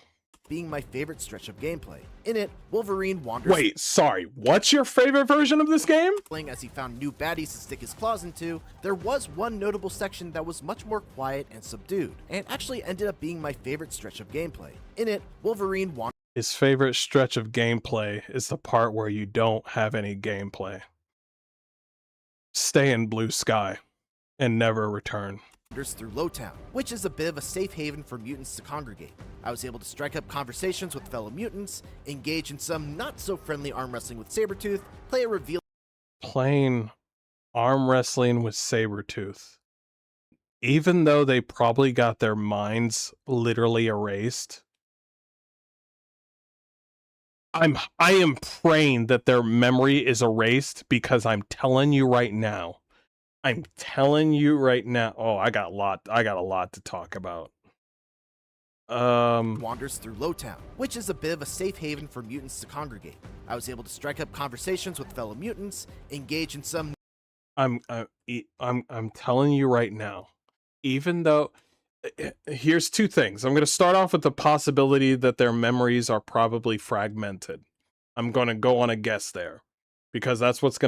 Speaker 14: Being my favorite stretch of gameplay. In it, Wolverine wanders.
Speaker 1: Wait, sorry, what's your favorite version of this game?
Speaker 14: As he found new baddies to stick his claws into, there was one notable section that was much more quiet and subdued, and actually ended up being my favorite stretch of gameplay. In it, Wolverine wanders.
Speaker 1: His favorite stretch of gameplay is the part where you don't have any gameplay. Stay in blue sky and never return.
Speaker 14: Through Lowtown, which is a bit of a safe haven for mutants to congregate. I was able to strike up conversations with fellow mutants, engage in some not-so-friendly arm wrestling with Sabretooth, play a reveal...
Speaker 1: Playing arm wrestling with Sabretooth. Even though they probably got their minds literally erased, I am praying that their memory is erased, because I'm telling you right now, oh, I got a lot to talk about.
Speaker 14: Wanders through Lowtown, which is a bit of a safe haven for mutants to congregate. I was able to strike up conversations with fellow mutants, engage in some...
Speaker 1: I'm telling you right now, even though... Here's two things. I'm going to start off with the possibility that their memories are probably fragmented. I'm going to go on a guess there, because that's what's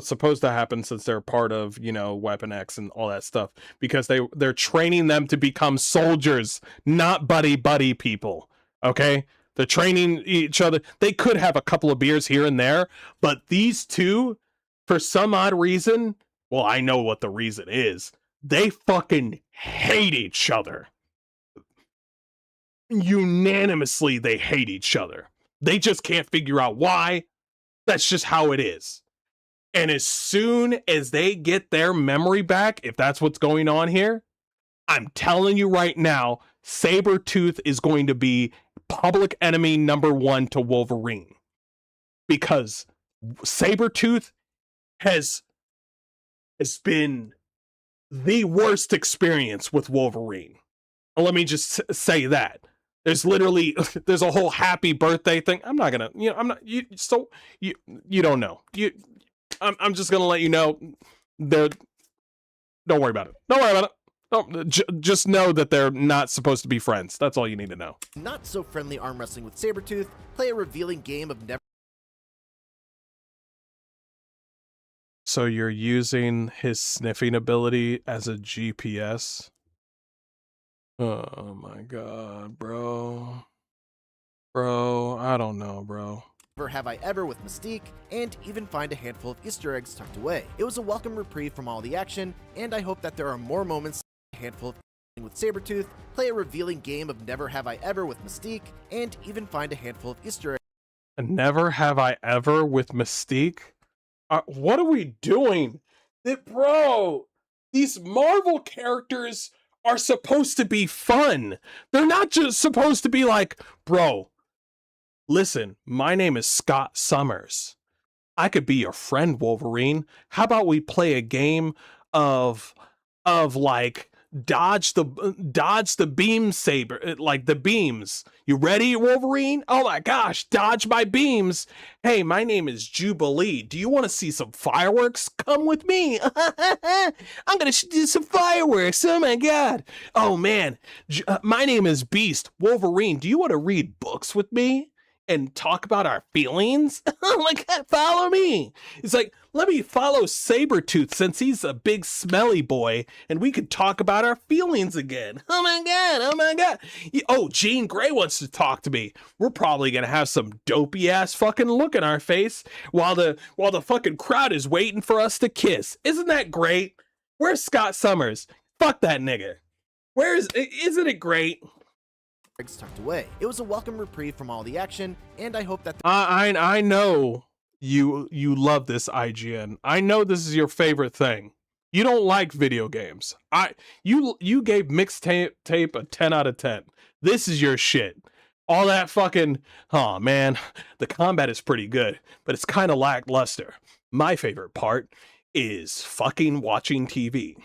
Speaker 1: supposed to happen, since they're part of, you know, Weapon X and all that stuff, because they're training them to become soldiers, not buddy people. Okay? They're training each other. They could have a couple of beers here and there, but these two, for some odd reason, well, I know what the reason is. They fucking hate each other. Unanimously, they hate each other. They just can't figure out why. That's just how it is. And as soon as they get their memory back, if that's what's going on here, I'm telling you right now, Sabretooth is going to be public enemy #1 to Wolverine. Because Sabretooth has been the worst experience with Wolverine. Let me just say that. There's a whole happy birthday thing. I'm not gonna, you don't know. I'm just gonna let you know. Don't worry about it. Don't worry about it. Just know that they're not supposed to be friends. That's all you need to know.
Speaker 14: Not so friendly arm wrestling with Sabretooth, play a revealing game of never...
Speaker 1: So you're using his sniffing ability as a GPS? Oh my god, bro. Bro, I don't know, bro.
Speaker 14: Never have I ever with Mystique, and even find a handful of Easter eggs tucked away. It was a welcome reprieve from all the action, and I hope that there are more moments. A handful of with Sabretooth, play a revealing game of Never Have I Ever with Mystique, and even find a handful of Easter eggs.
Speaker 1: Never Have I Ever with Mystique? What are we doing? Bro, these Marvel characters are supposed to be fun. They're not just supposed to be like, bro, listen, my name is Scott Summers. I could be your friend, Wolverine. How about we play a game of like dodge the beam saber, like the beams. You ready, Wolverine? Oh my gosh, dodge my beams. Hey, my name is Jubilee. Do you want to see some fireworks? Come with me. I'm gonna do some fireworks. Oh my god. Oh man, my name is Beast. Wolverine, do you want to read books with me and talk about our feelings? Like, follow me. It's like, let me follow Sabretooth, since he's a big smelly boy, and we could talk about our feelings again. Oh my god, oh my god. Oh, Jean Grey wants to talk to me. We're probably gonna have some dopey ass fucking look in our face while the fucking crowd is waiting for us to kiss. Isn't that great? Where's Scott Summers? Fuck that nigga. Isn't it great?
Speaker 14: Tucked away. It was a welcome reprieve from all the action, and I hope that
Speaker 1: I know you love this, IGN. I know this is your favorite thing. You don't like video games. You gave Mixtape a 10 out of 10. This is your shit. All that fucking, oh man, the combat is pretty good, but it's kind of lackluster. My favorite part is fucking watching TV.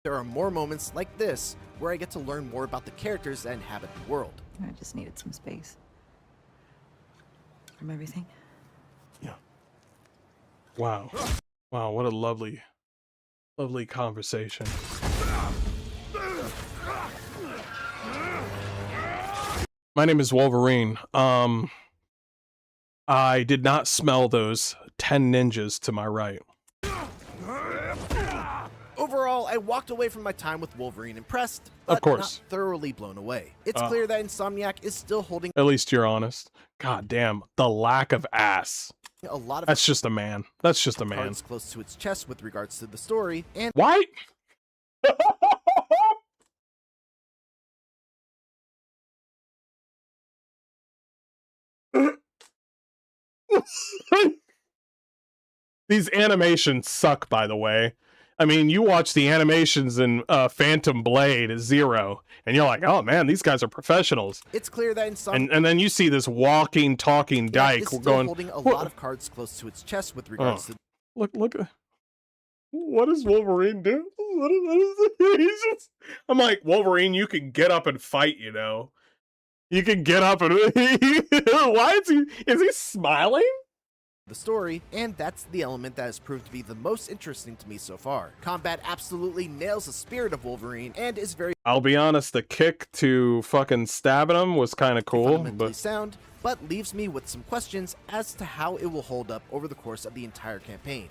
Speaker 14: There are more moments like this where I get to learn more about the characters that inhabit the world.
Speaker 16: I just needed some space from everything.
Speaker 1: Yeah. Wow. Wow, what a lovely conversation. My name is Wolverine. I did not smell those 10 ninjas to my right.
Speaker 14: Overall, I walked away from my time with Wolverine impressed, but
Speaker 1: Of course.
Speaker 14: not thoroughly blown away. It's clear that Insomniac is still holding
Speaker 1: At least you're honest. God damn, the lack of ass.
Speaker 14: a lot of
Speaker 1: That's just a man. That's just a man.
Speaker 14: cards close to its chest with regards to the story, and
Speaker 1: Why? These animations suck, by the way. I mean, you watch the animations in Phantom Blade Zero, and you're like, oh man, these guys are professionals.
Speaker 14: it's clear that Insomniac
Speaker 1: And then you see this walking, talking dyke
Speaker 14: is still
Speaker 1: going,
Speaker 14: holding a lot of cards close to its chest with regards to
Speaker 1: look. What does Wolverine do? What is he's just, I'm like, Wolverine, you can get up and fight, you know. You can get up and why is he smiling?
Speaker 14: the story, and that's the element that has proved to be the most interesting to me so far. Combat absolutely nails the spirit of Wolverine and is very
Speaker 1: I'll be honest, the kick to fucking stabbing him was kind of cool,
Speaker 14: fundamentally
Speaker 1: but
Speaker 14: sound, but leaves me with some questions as to how it will hold up over the course of the entire campaign.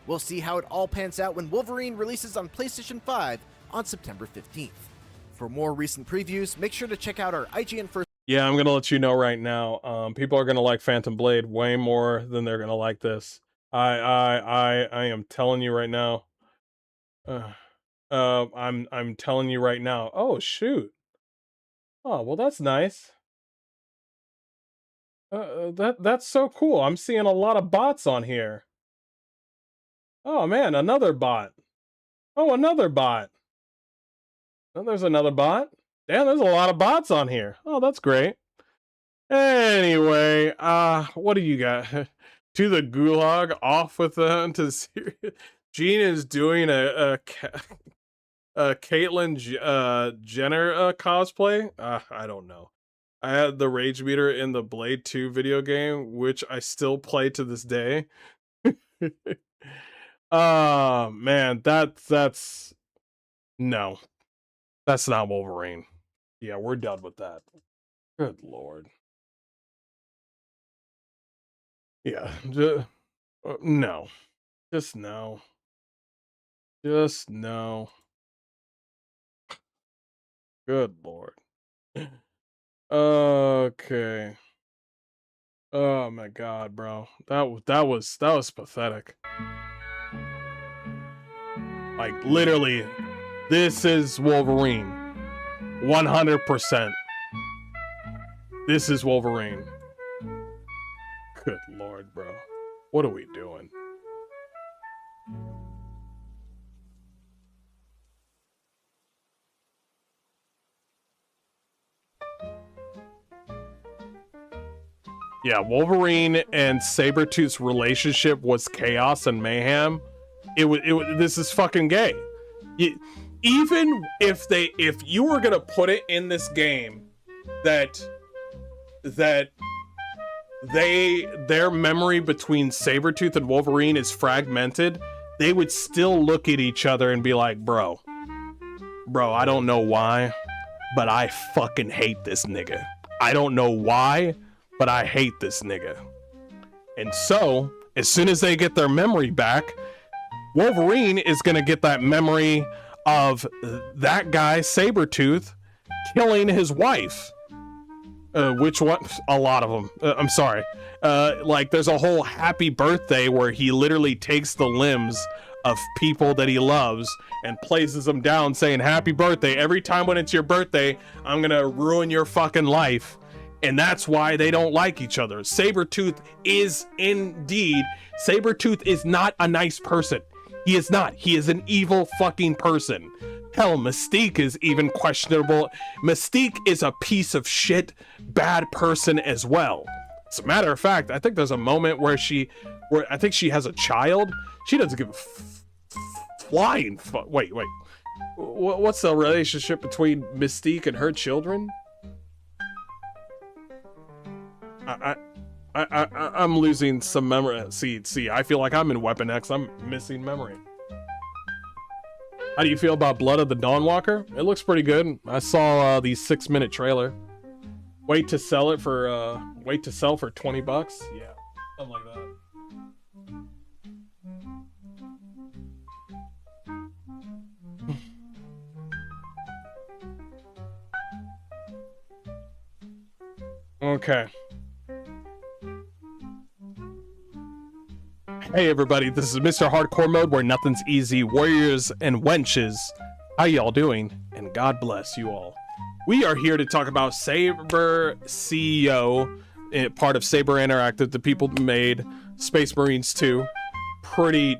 Speaker 14: We'll see how it all pans out when Wolverine releases on PlayStation 5 on September 15th. For more recent previews, make sure to check out our IGN First.
Speaker 1: yeah, I'm gonna let you know right now. People are gonna like Phantom Blade way more than they're gonna like this. I am telling you right now. I'm telling you right now. Oh shoot. Oh well, that's nice. That's so cool. I'm seeing a lot of bots on here. Oh man, another bot. Oh, another bot. Oh, there's another bot. Damn, there's a lot of bots on here. Oh, that's great. Anyway, what do you got? To the gulag, off with the to serious. Gene is doing a Caitlyn Jenner cosplay. I don't know. I had the rage meter in the Blade 2 video game, which I still play to this day. Oh man, that's no. That's not Wolverine. Yeah, we're done with that. Good lord. Yeah, no. Just no. Just no. Good lord. Okay. Oh my god, bro. That was pathetic. Like literally, this is Wolverine. 100%. This is Wolverine. Good lord, bro. What are we doing? Yeah, Wolverine and Sabretooth's relationship was chaos and mayhem. This is fucking gay. Even if you were gonna put it in this game that their memory between Sabretooth and Wolverine is fragmented, they would still look at each other and be like, bro, I don't know why, but I fucking hate this nigga. I don't know why, but I hate this nigga. And so, as soon as they get their memory back, Wolverine is gonna get that memory of that guy, Sabretooth, killing his wife. Which one? A lot of them. I'm sorry. Like, there's a whole happy birthday where he literally takes the limbs of people that he loves and places them down saying, happy birthday. Every time when it's your birthday, I'm gonna ruin your fucking life. And that's why they don't like each other. Sabretooth is not a nice person. He is not. He is an evil fucking person. Hell, Mystique is even questionable. Mystique is a piece of shit, bad person as well. As a matter of fact, I think there's a moment where I think she has a child. She doesn't give a flying fuck. Wait. What's the relationship between Mystique and her children? I'm losing some memory. See, I feel like I'm in Weapon X. I'm missing memory. How do you feel about Blood of the Dawnwalker? It looks pretty good. I saw the 6-minute trailer. Wait to sell for 20 bucks? Yeah, something like that. Okay. Hey everybody, this is Mr. Hardcore Mode where nothing's easy. Warriors and wenches, how y'all doing? And God bless you all. We are here to talk about Saber CEO, part of Saber Interactive, the people who made Space Marines 2. Pretty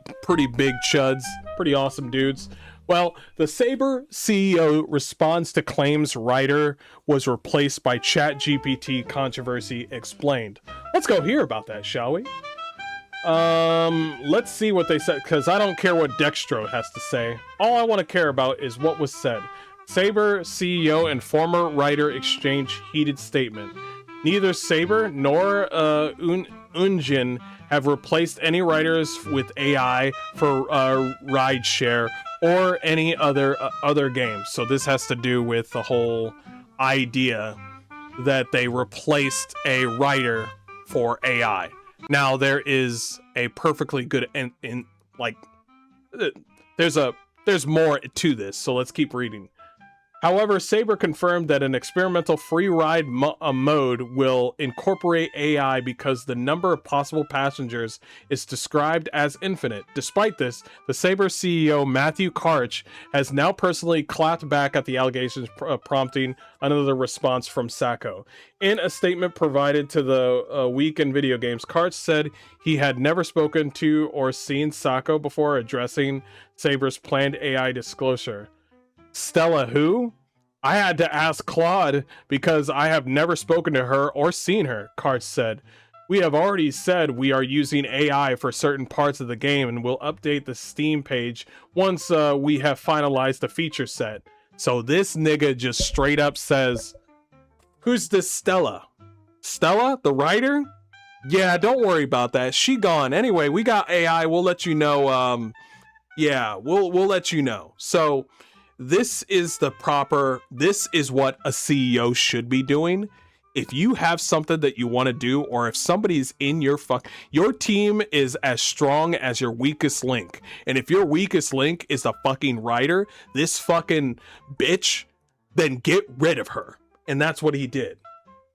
Speaker 1: big chuds, pretty awesome dudes. Well, the Saber CEO responds to claims writer was replaced by ChatGPT controversy explained. Let's go hear about that, shall we? Let's see what they said, because I don't care what Dextro has to say. All I want to care about is what was said. Saber CEO and former writer exchange heated statement. Neither Saber nor Unjin have replaced any writers with AI for rideshare or any other games. So this has to do with the whole idea that they replaced a writer for AI. Now there is a perfectly good there's more to this, so let's keep reading. However, Saber confirmed that an experimental free ride mode will incorporate AI because the number of possible passengers is described as infinite. Despite this, the Saber CEO Matthew Karch has now personally clapped back at the allegations, prompting another response from Sacco. In a statement provided to the Week in Video Games, Karch said he had never spoken to or seen Sacco before addressing Saber's planned AI disclosure. Stella who? I had to ask Claude because I have never spoken to her or seen her, Karch said. We have already said we are using AI for certain parts of the game and will update the Steam page once we have finalized the feature set. So this nigga just straight up says, who's this Stella? Stella, the writer? Yeah, don't worry about that. She gone. Anyway, we got AI. We'll let you know. Yeah, we'll let you know. So this is what a CEO should be doing. If you have something that you want to do, or if somebody's in your team is as strong as your weakest link. And if your weakest link is the fucking writer, this fucking bitch, then get rid of her. And that's what he did.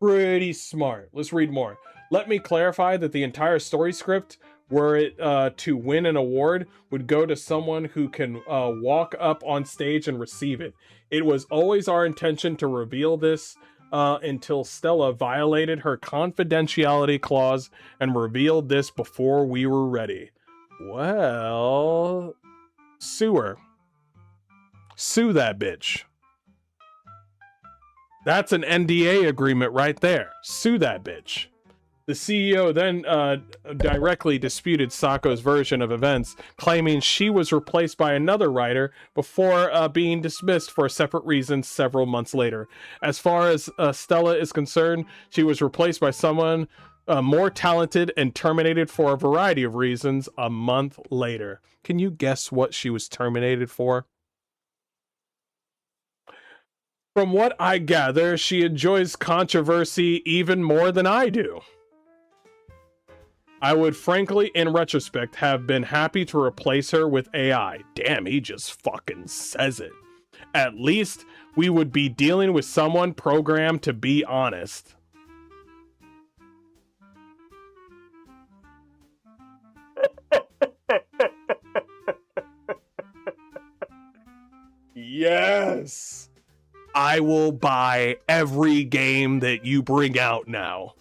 Speaker 1: Pretty smart. Let's read more. Let me clarify that the entire story script, were it to win an award, would go to someone who can walk up on stage and receive it. It was always our intention to reveal this until Stella violated her confidentiality clause and revealed this before we were ready. Well, sue her. Sue that bitch. That's an NDA agreement right there. Sue that bitch. The CEO then directly disputed Sacco's version of events, claiming she was replaced by another writer before being dismissed for separate reasons several months later. As far as Stella is concerned, she was replaced by someone more talented and terminated for a variety of reasons a month later. Can you guess what she was terminated for? From what I gather, she enjoys controversy even more than I do. I would frankly, in retrospect, have been happy to replace her with AI. Damn, he just fucking says it. At least we would be dealing with someone programmed to be honest. Yes! I will buy every game that you bring out now.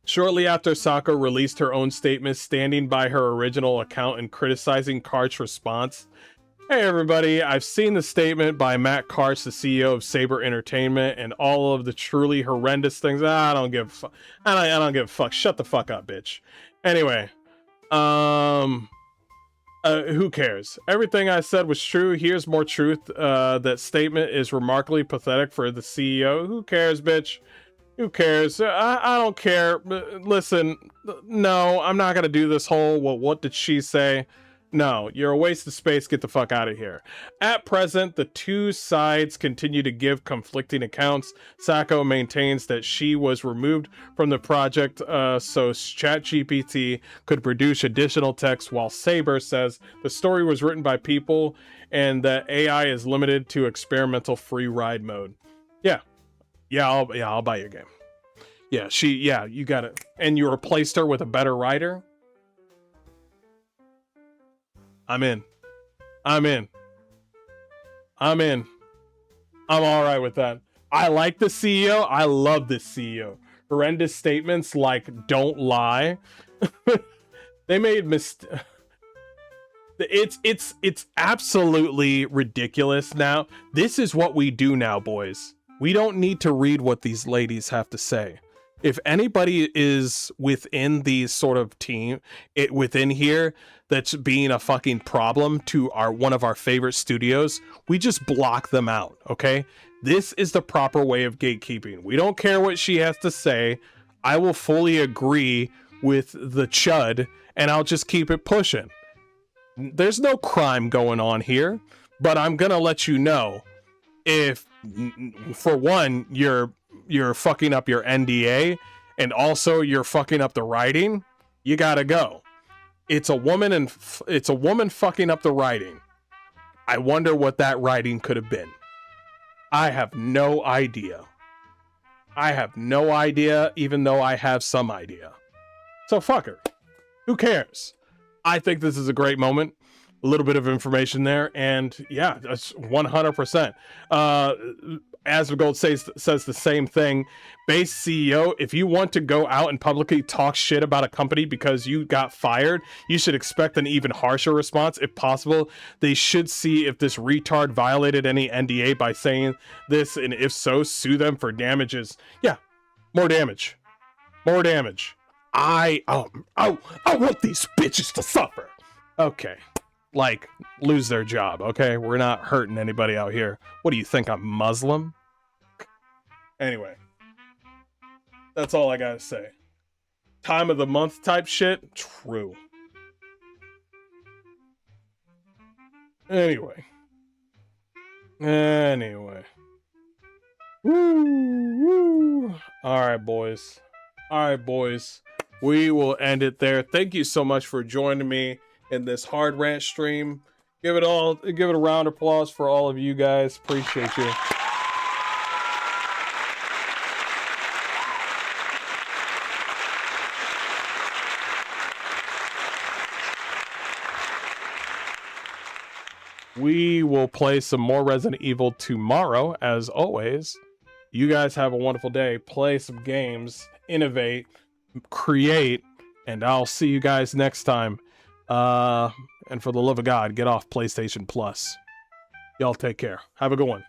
Speaker 1: Shortly after, Sacco released her own statement standing by her original account and criticizing Karch's response. Hey everybody, I've seen the statement by Matt Karch, the CEO of Saber Entertainment, and all of the truly horrendous things. I don't give a fuck. I don't give a fuck. Shut the fuck up, bitch. Anyway, who cares? Everything I said was true. Here's more truth. That statement is remarkably pathetic for the CEO. Who cares, bitch? Who cares? I don't care. Listen, no, I'm not gonna do this whole, well, what did she say? No, you're a waste of space. Get the fuck out of here. At present, the two sides continue to give conflicting accounts. Sako maintains that she was removed from the project so ChatGPT could produce additional text, while Saber says the story was written by people and that AI is limited to experimental free ride mode. Yeah. I'll buy your game. Yeah, you got it. And you replaced her with a better writer? I'm in. I'm all right with that. I like the CEO. I love this CEO. Horrendous statements like "don't lie." They made It's absolutely ridiculous now. This is what we do now, boys. We don't need to read what these ladies have to say. If anybody is within these sort of team, within here, that's being a fucking problem to one of our favorite studios, we just block them out, okay? This is the proper way of gatekeeping. We don't care what she has to say. I will fully agree with the chud, and I'll just keep it pushing. There's no crime going on here, but I'm gonna let you know if, for one, you're fucking up your NDA, and also you're fucking up the writing, you gotta go. It's a woman fucking up the writing. I wonder what that writing could have been. I have no idea. Even though I have some idea. So fuck her. Who cares? I think this is a great moment. A little bit of information there, and yeah, that's 100%. Asmongold says the same thing. Base CEO, if you want to go out and publicly talk shit about a company because you got fired, you should expect an even harsher response. If possible, they should see if this retard violated any NDA by saying this, and if so, sue them for damages. Yeah, more damage. I want these bitches to suffer. Okay. Like, lose their job, okay? We're not hurting anybody out here. What do you think, I'm Muslim? Anyway. That's all I gotta say. Time of the month type shit? True. Anyway. Woo. Alright, boys. We will end it there. Thank you so much for joining me in this hard rant stream. Give it a round of applause for all of you guys. Appreciate you. We will play some more Resident Evil tomorrow, as always. You guys have a wonderful day. Play some games, innovate, create, and I'll see you guys next time. And for the love of God, get off PlayStation Plus. Y'all take care. Have a good one.